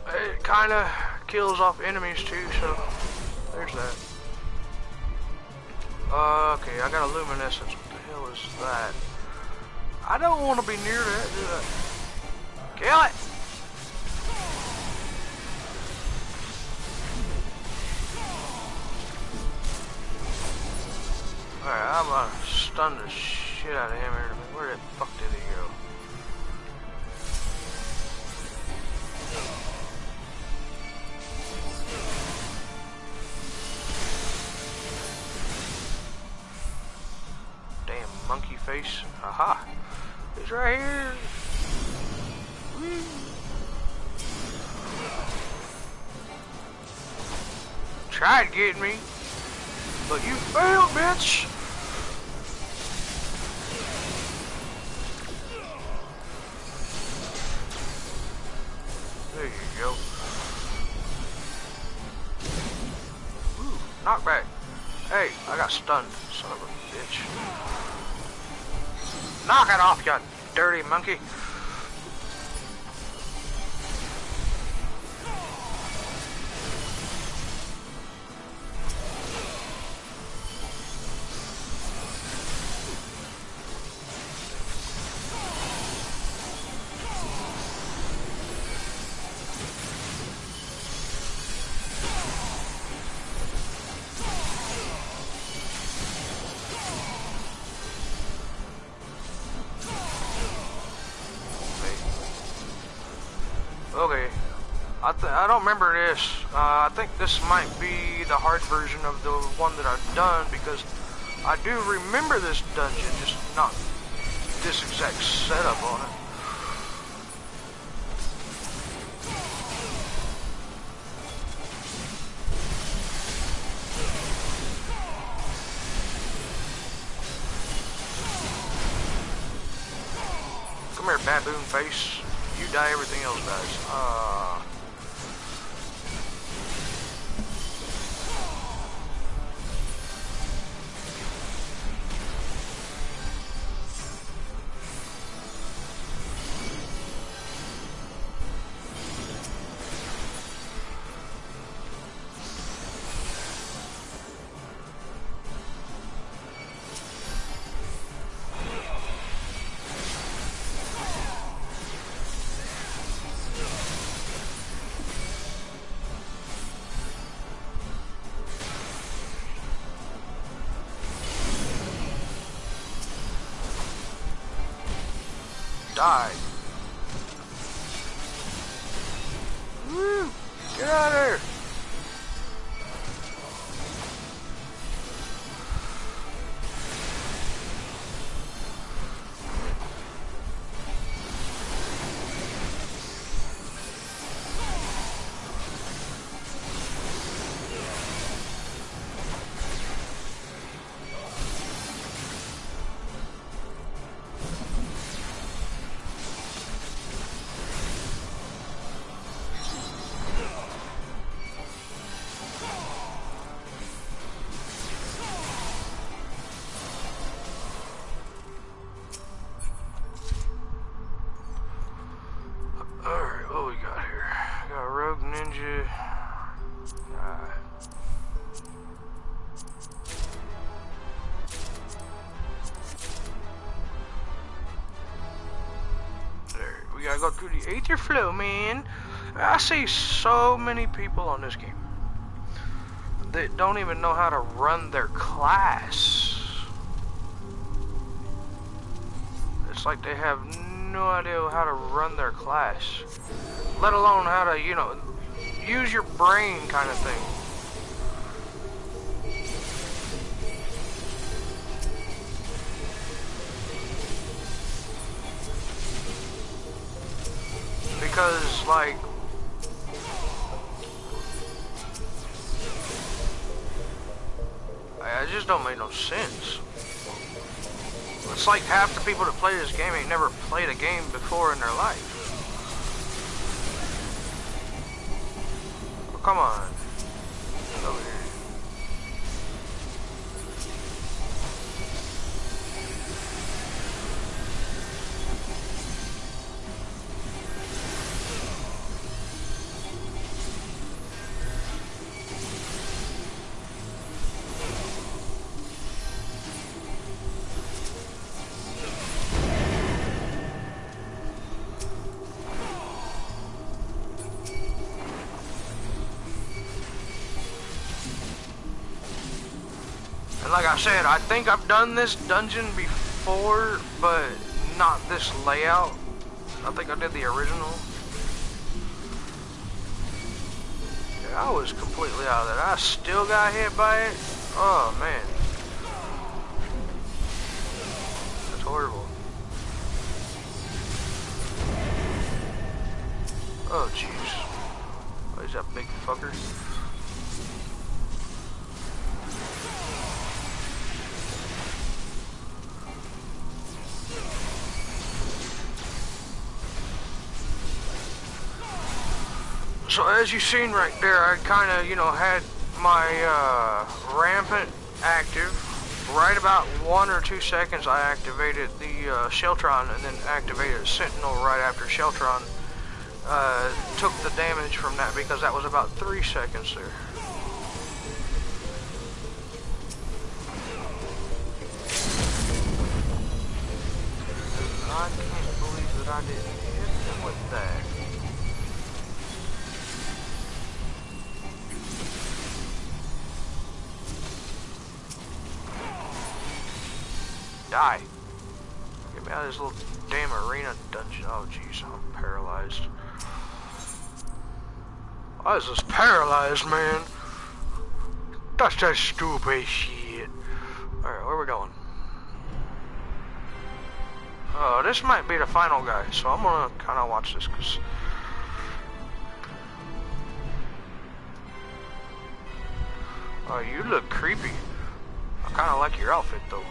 it kind of kills off enemies too, so there's that. Okay, I got a luminescence. What the hell is that? I don't want to be near that, do I? Kill it! Alright, I'm gonna stun the shit out of him here in a minute. Where the fuck did he go? Monkey face. Aha! He's right here. Whee. Tried getting me, but you failed, bitch. There you go. Ooh, knockback. Hey, I got stunned, son of a bitch. Knock it off, you dirty monkey. Okay, I don't remember this. I think this might be the hard version of the one that I've done, because I do remember this dungeon, just not this exact setup on it. Come here, baboon face. You die, everything else dies. Die. Woo! Get out of there! We gotta go through the Aether Flow, man. I see so many people on this game that don't even know how to run their class. It's like they have no idea how to run their class, let alone how to, you know, use your brain kind of thing. because, like, it just don't make no sense. It's like half the people that play this game ain't never played a game before in their life. Oh, come on. Get over here. Like I said, I think I've done this dungeon before, but not this layout. I think I did the original. Yeah, I was completely out of that. I still got hit by it. Oh man. That's horrible. Oh jeez. What is that big fucker? So as you've seen right there, I kind of, you know, had my rampant active. Right about 1 or 2 seconds I activated the Sheltron, and then activated Sentinel right after Sheltron took the damage from that, because that was about 3 seconds there. I can't believe that I didn't hit him with that. Die. Get me out of this little damn arena dungeon. Oh jeez, I'm paralyzed. I was just paralyzed, man. That's that stupid shit. Alright, where we going? Oh, this might be the final guy, so I'm gonna kinda watch this, cause oh, you look creepy. I kinda like your outfit though.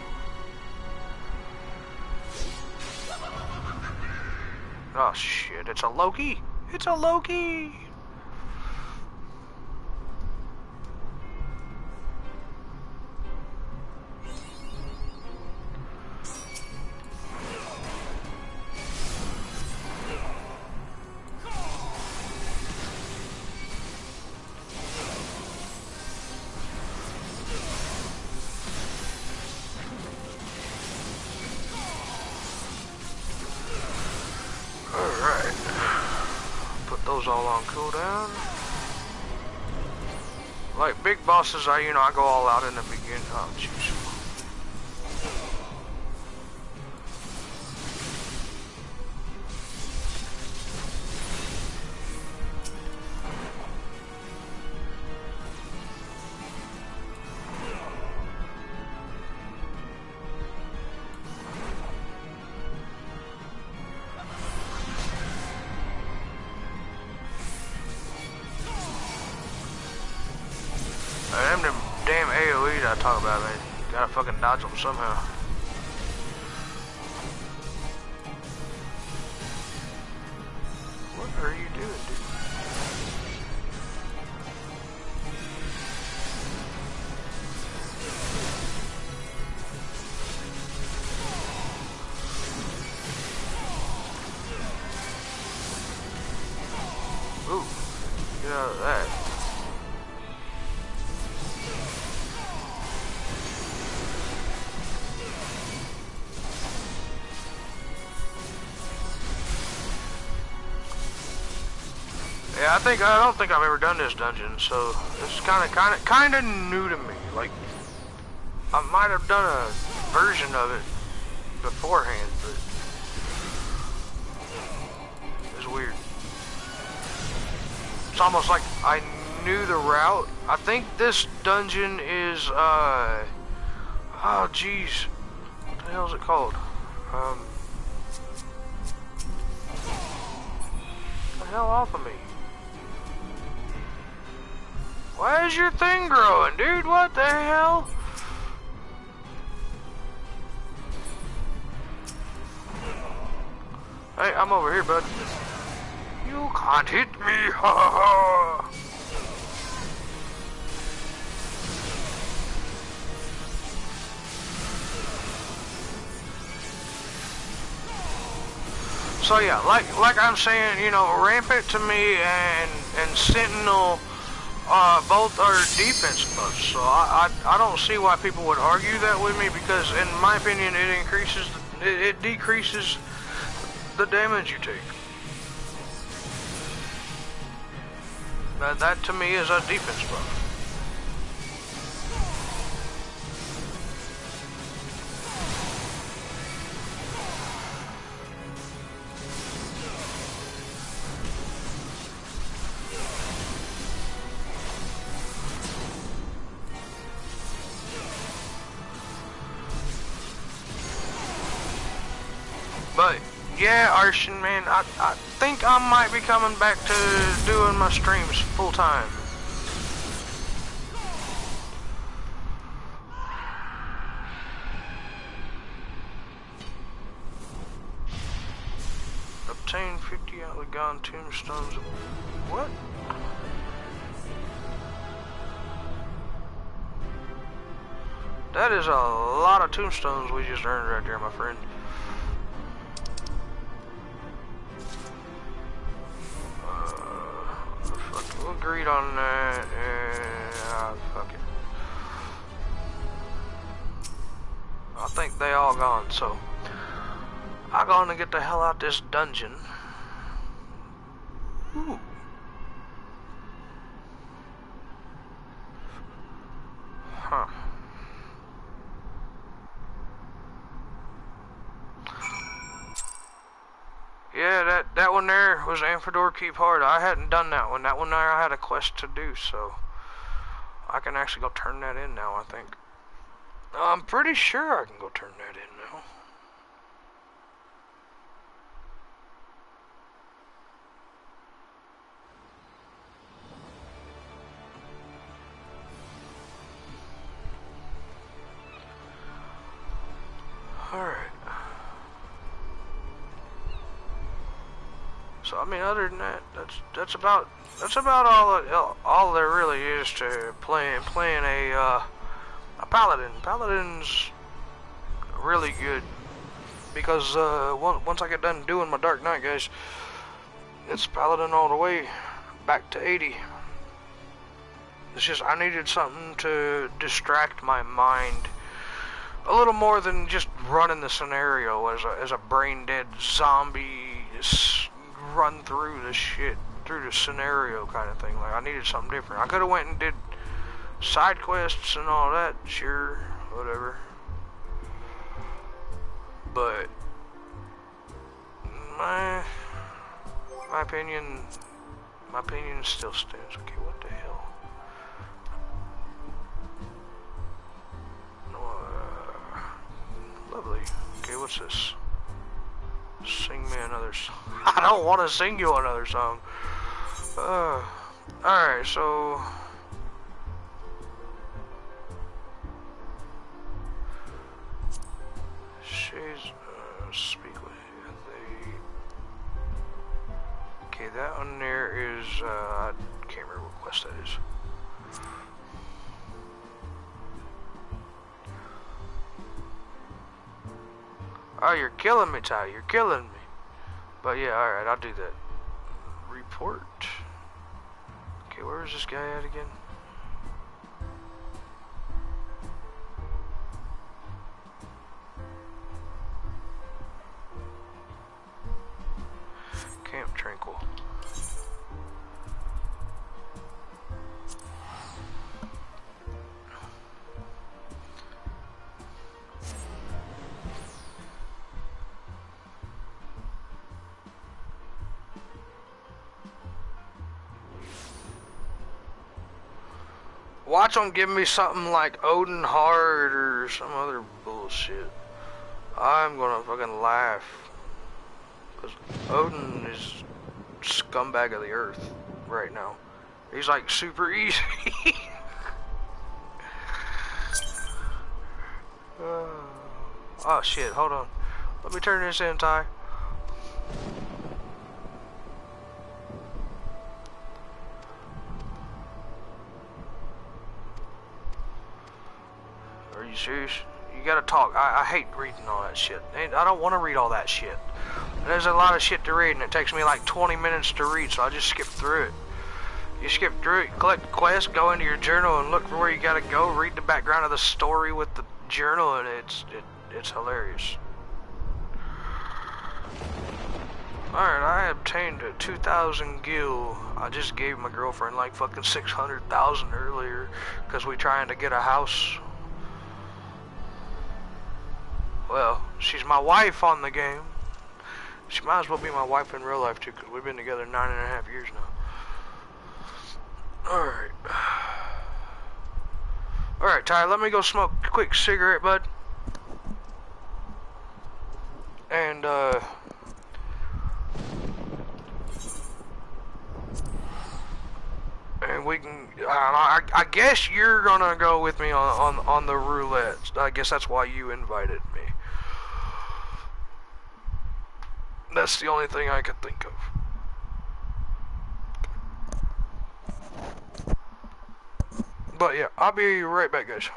Oh shit, it's a Loki! It's a Loki! All on cooldown. Like big bosses, I go all out in the beginning. Oh jeez. Them damn AoEs I talk about, man. You gotta fucking dodge them somehow. What are you doing, dude? Ooh, get out of that. Yeah, I don't think I've ever done this dungeon, so this is kind of new to me. Like, I might have done a version of it beforehand, but it's weird. It's almost like I knew the route. I think this dungeon is oh jeez, what the hell is it called? hell off of me. Why is your thing growing, dude? What the hell? Hey, I'm over here, bud. You can't hit me, ha ha ha! So yeah, like I'm saying, you know, Rampant to me and Sentinel both are defense buffs. So I don't see why people would argue that with me, because in my opinion it decreases the damage you take. That to me is a defense buff. But yeah, Arshin, man, I think I might be coming back to doing my streams full time. Obtain 50 Outlagon tombstones. What? That is a lot of tombstones we just earned right there, my friend. We'll agree on that. Fuck it. I think they all gone, so I'm gonna get the hell out this dungeon. Ooh. Huh. Yeah, that one there was Amphidoor Keep Hard. I hadn't done that one. That one there I had a quest to do, so I can actually go turn that in now, I think. I'm pretty sure I can go turn that in now. Alright. So I mean, other than that, that's about all there really is to playing a Paladin. Paladin's really good because once I get done doing my Dark Knight, guys, it's Paladin all the way back to 80. It's just I needed something to distract my mind a little more than just running the scenario as a brain dead zombie. Run through the shit, through the scenario kind of thing. Like, I needed something different. I could have went and did side quests and all that, sure, whatever. But my opinion still stands. Okay, what the hell? Lovely. Okay, what's this? Sing me another song. I don't want to sing you another song. Alright, so she's speak with they. Okay, that one there is I can't remember what quest that is. Oh, you're killing me, Ty. You're killing me. But yeah, alright, I'll do that. Report. Okay, where is this guy at again? Camp Tranquil. Watch them give me something like Odin Hard or some other bullshit. I'm gonna fucking laugh. Because Odin is scumbag of the earth right now. He's like super easy. Oh shit, hold on. Let me turn this in, Ty. Are you serious? You gotta talk. I hate reading all that shit. I don't want to read all that shit. There's a lot of shit to read, and it takes me like 20 minutes to read, so I just skip through it. You skip through it, collect the quest, go into your journal, and look for where you gotta go. Read the background of the story with the journal, and it's hilarious. Alright, I obtained a 2,000 gil. I just gave my girlfriend like fucking 600,000 earlier, because we trying to get a house. Well, she's my wife on the game. She might as well be my wife in real life too, because we've been together 9.5 years now. Alright. Alright, Ty, let me go smoke a quick cigarette, bud. And, and we can, I guess you're gonna go with me on the roulette. I guess that's why you invited me. That's the only thing I could think of. But yeah, I'll be right back, guys.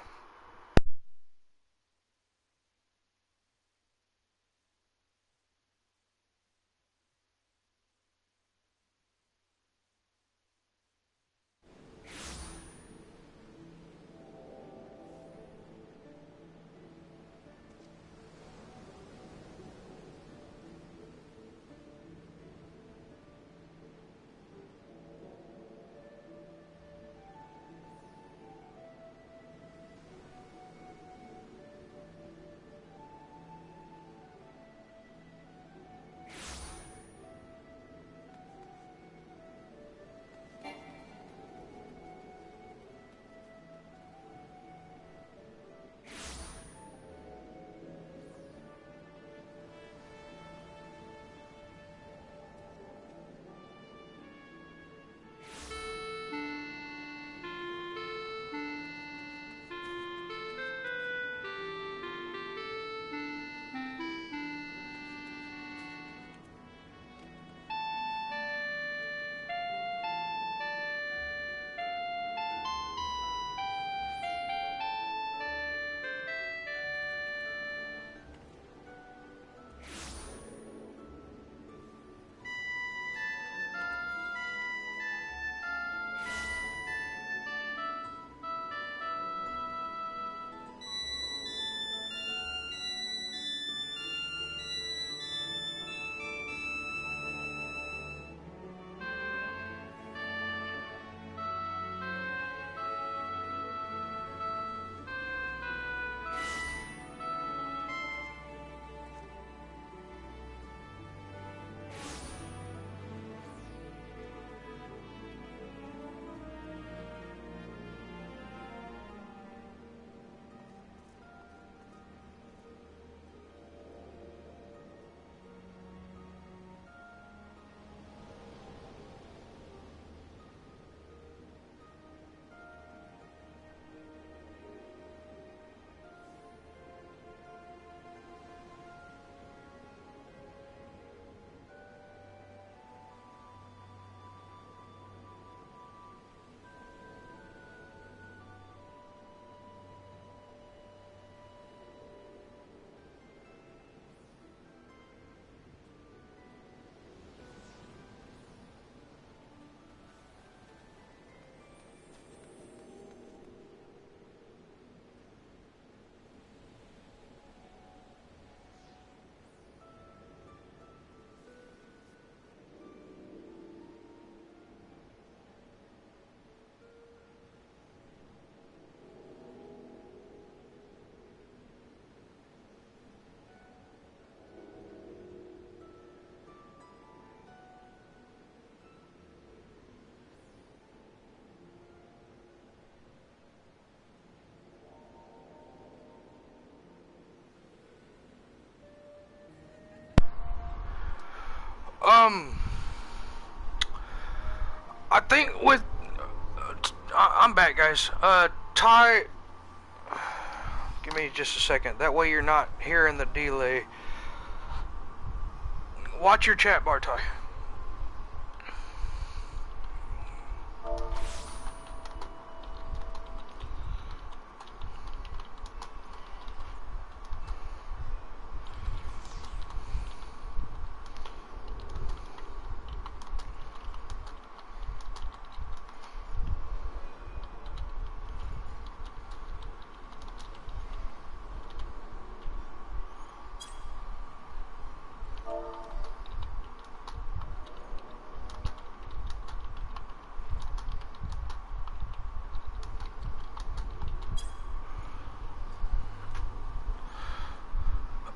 Um, think with I'm back, guys. Ty, give me just a second. That way you're not hearing the delay. Watch your chat bar, Ty.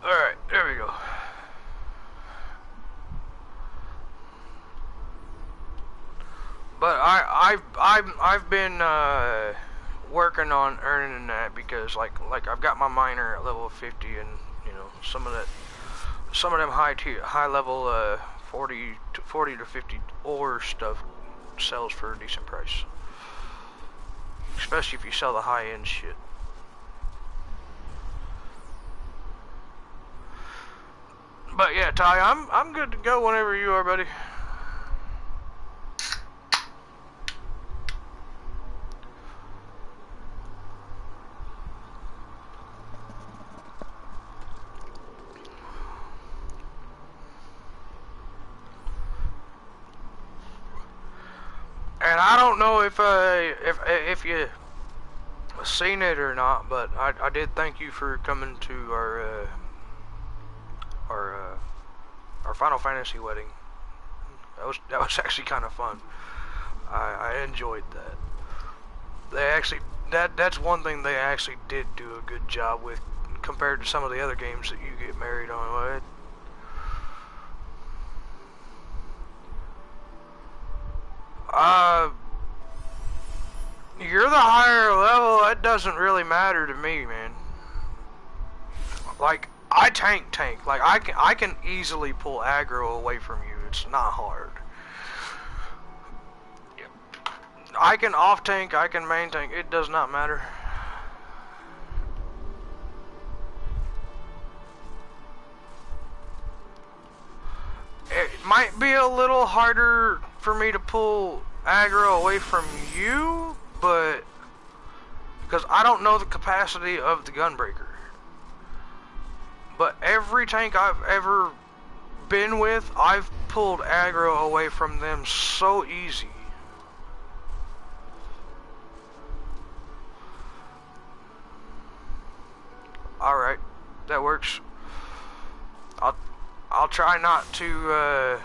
Alright, there we go. But I've been working on earning that because like I've got my miner at level 50, and you know some of them high level 40 to 50 ore stuff sells for a decent price, especially if you sell the high end shit. But yeah, Ty, I'm good to go whenever you are, buddy. And I don't know if you seen it or not, but I did thank you for coming to our Final Fantasy wedding. That was actually kind of fun. I enjoyed that. They actually that's one thing they actually did do a good job with compared to some of the other games that you get married on. You're the higher level. That doesn't really matter to me, man. Like, I tank. Like, I can easily pull aggro away from you. It's not hard. I can off tank. I can main tank. It does not matter. It might be a little harder for me to pull aggro away from you, but because I don't know the capacity of the gunbreaker. But every tank I've ever been with, I've pulled aggro away from them so easy. Alright, that works. I'll try not to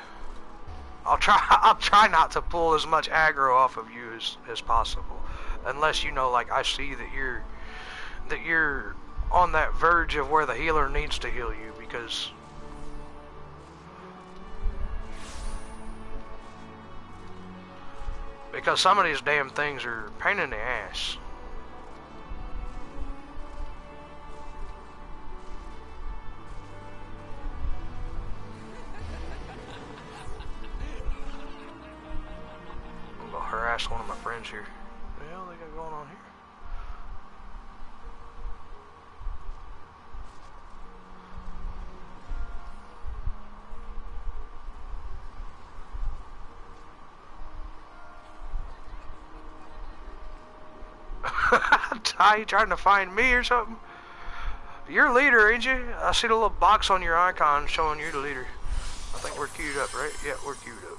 I'll try not to pull as much aggro off of you as possible, unless you know, like I see that you're on that verge of where the healer needs to heal you, because some of these damn things are a pain in the ass. I'm gonna harass one of my friends here. What the hell they got going on here? Ty, you trying to find me or something? You're a leader, ain't you? I see the little box on your icon showing you the leader. I think we're queued up, right? Yeah, we're queued up.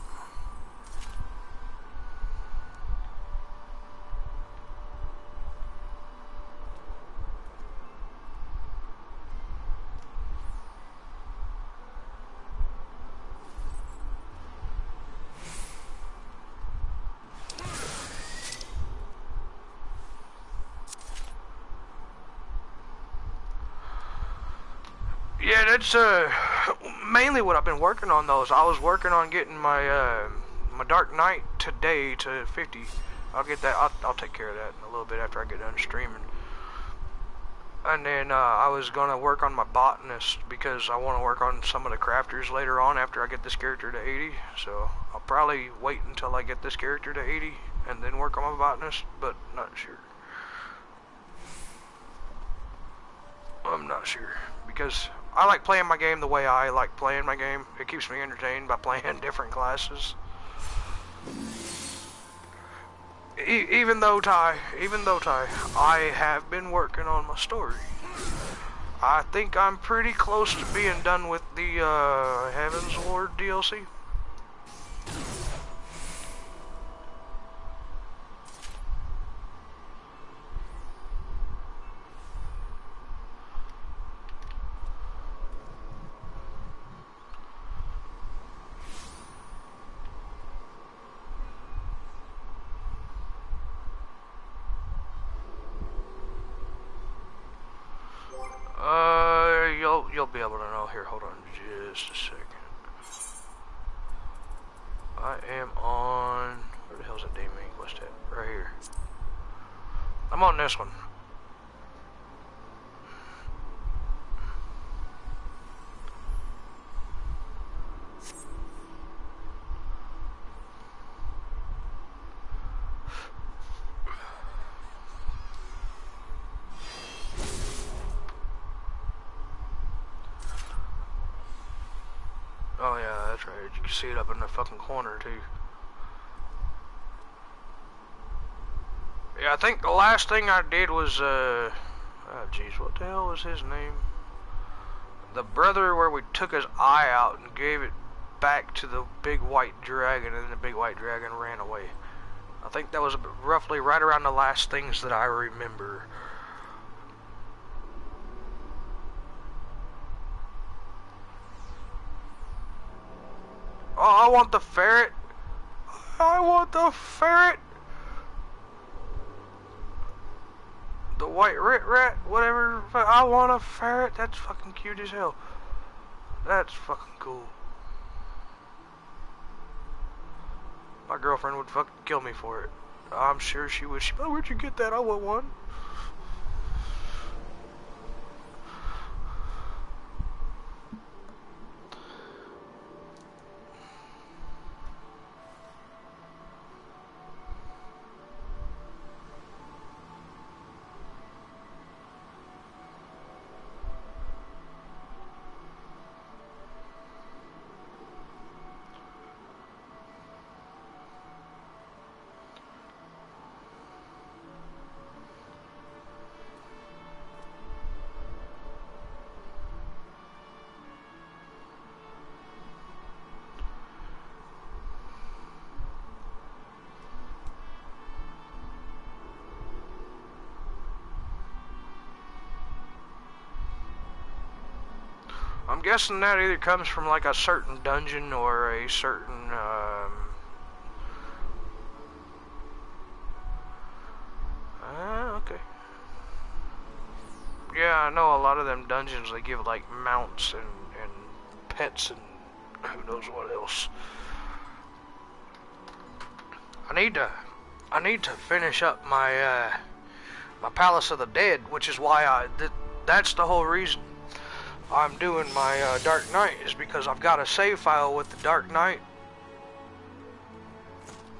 Yeah, that's mainly what I've been working on. Those I was working on getting my my Dark Knight today to 50. I'll get that. I'll take care of that in a little bit after I get done streaming. And then I was gonna work on my botanist because I want to work on some of the crafters later on after I get this character to 80. So I'll probably wait until I get this character to 80 and then work on my botanist, but not sure. I'm not sure because I like playing my game the way I like playing my game. It keeps me entertained by playing different classes. Even though Ty, I have been working on my story. I think I'm pretty close to being done with the Heaven's Ward DLC. You'll be able to know here. Hold on just a second. I am on, where the hell's that damn thing? What's that? Right here. I'm on this one. Oh yeah, that's right. You can see it up in the fucking corner too. Yeah, I think the last thing I did was oh jeez, what the hell was his name? The brother where we took his eye out and gave it back to the big white dragon, and then the big white dragon ran away. I think that was roughly right around the last things that I remember. Oh, I want the ferret. I want the ferret. The white rat, whatever. I want a ferret. That's fucking cute as hell. That's fucking cool. My girlfriend would fucking kill me for it. I'm sure she would. Oh, where'd you get that? I want one. I'm guessing that either comes from like a certain dungeon or a certain okay. Yeah, I know a lot of them dungeons they give like mounts and pets and who knows what else. I need to finish up my my Palace of the Dead, which is why that's the whole reason I'm doing my Dark Knight, is because I've got a save file with the Dark Knight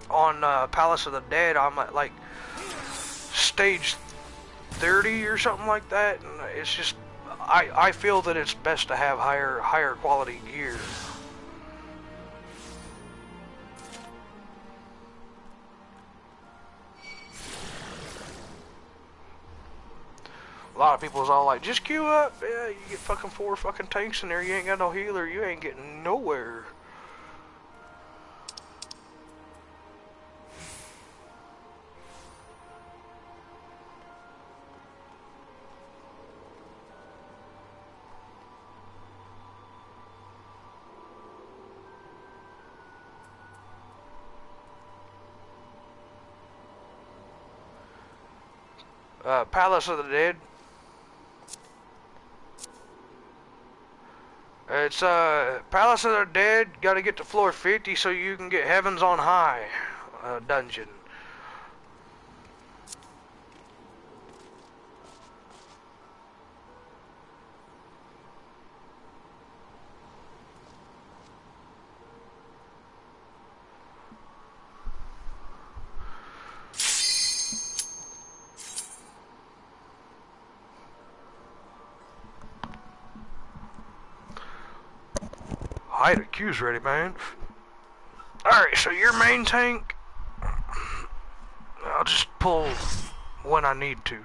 on Palace of the Dead. I'm at like stage 30 or something like that, and it's just I feel that it's best to have higher quality gear. A lot of people's all like, just queue up. Yeah, you get fucking 4 fucking tanks in there. You ain't got no healer. You ain't getting nowhere. Palace of the Dead. It's Palace of the Dead. Got to get to floor 50 so you can get Heavens on High dungeon. I had a Q's ready, man. Alright, so your main tank, I'll just pull when I need to.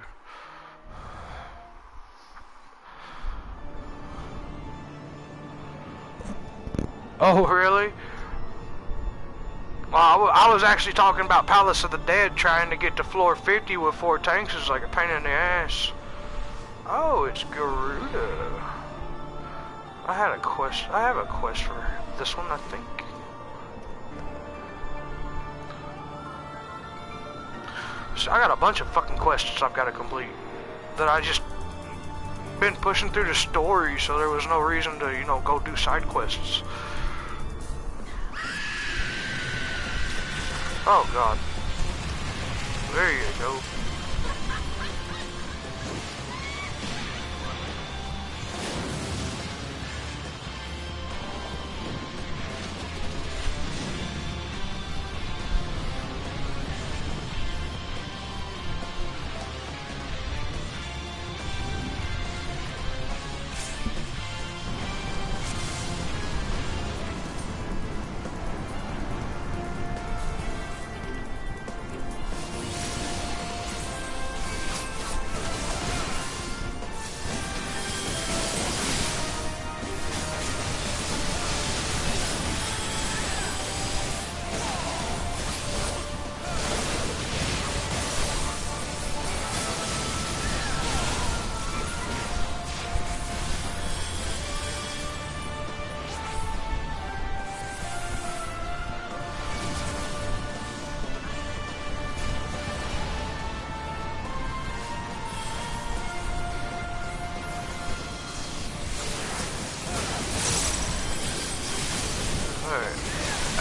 Oh, really? Well, I was actually talking about Palace of the Dead. Trying to get to floor 50 with 4 tanks is like a pain in the ass. Oh, it's Garuda. I have a quest for this one, I think. So I got a bunch of fucking quests I've got to complete that I just been pushing through the story, so there was no reason to, you know, go do side quests. Oh god. There you go.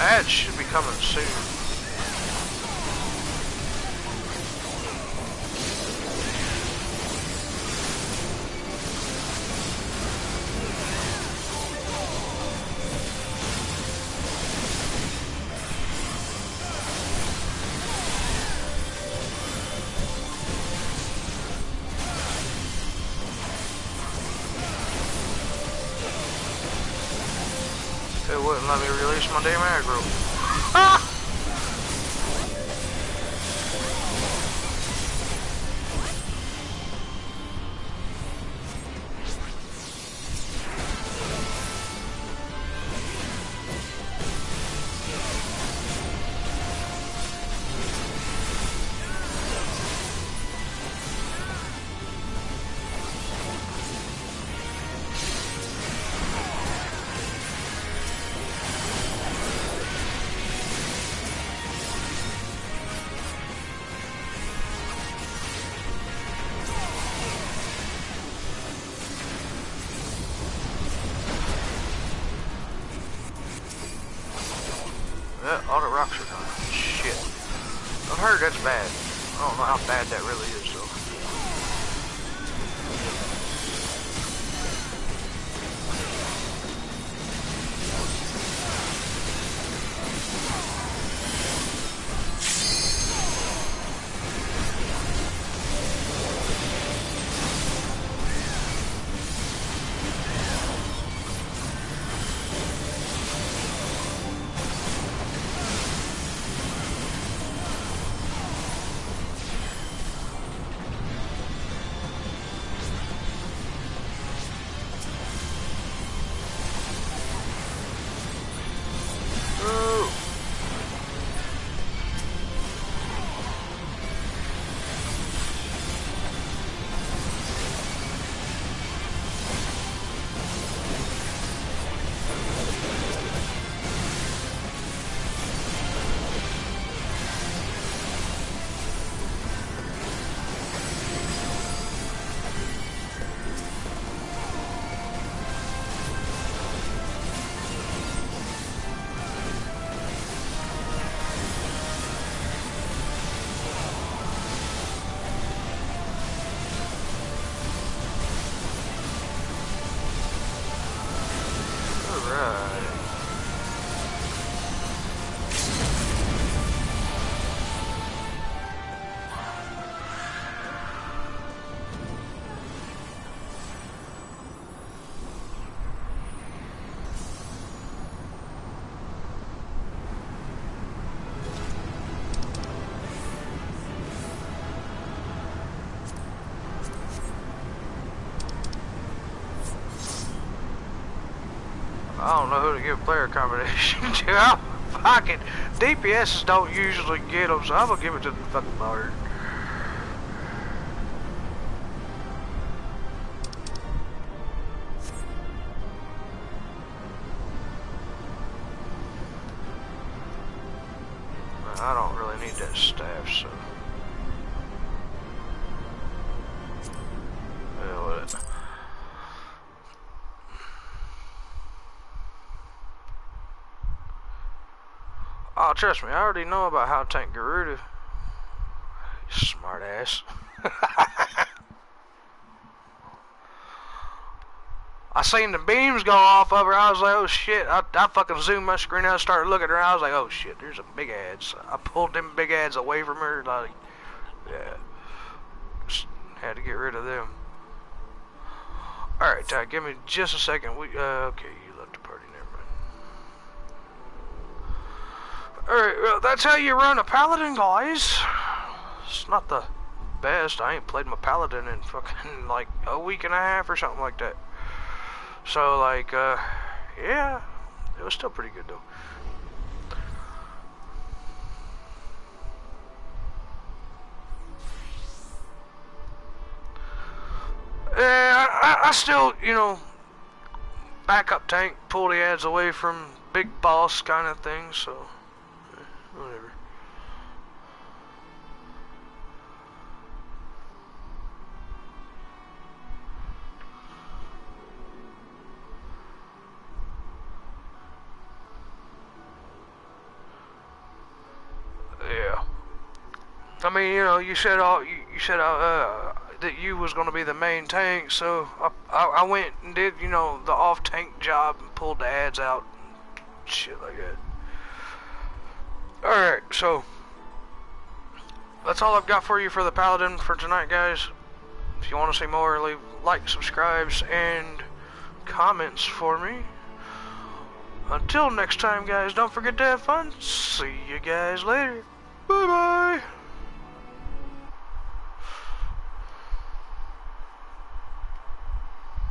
Ads should be coming soon. It wouldn't let me release my damn aggro. Ah! Yeah, all the rocks are gone. Shit. I've heard that's bad. I don't know how bad that really is, though. I don't know who to give player combination to. I'm fucking DPSs don't usually get them, so I'm gonna give it to the fucking Bard. I don't really need that staff, so. Yeah, what? Oh, trust me, I already know about how to tank Garuda. Smart ass. I seen the beams go off of her. I was like, oh shit. I fucking zoomed my screen out and started looking at her. I was like, oh shit, there's a big ads. I pulled them big ads away from her. Like, yeah. Just had to get rid of them. Alright, Ty, give me just a second. Okay, you left the party. Never mind. Alright, well, that's how you run a Paladin, guys. It's not the best. I ain't played my Paladin in fucking like a week and a half or something like that. So, like, yeah, it was still pretty good, though. Yeah, I still, you know, backup tank, pull the ads away from big boss kind of thing, so, whatever. Yeah. I mean, you know, you said that you was gonna be the main tank, so I went and did, you know, the off tank job and pulled the ads out, and shit like that. All right, so that's all I've got for you for the Paladin for tonight, guys. If you want to see more, leave likes, subscribes, and comments for me. Until next time, guys, don't forget to have fun. See you guys later. Bye-bye.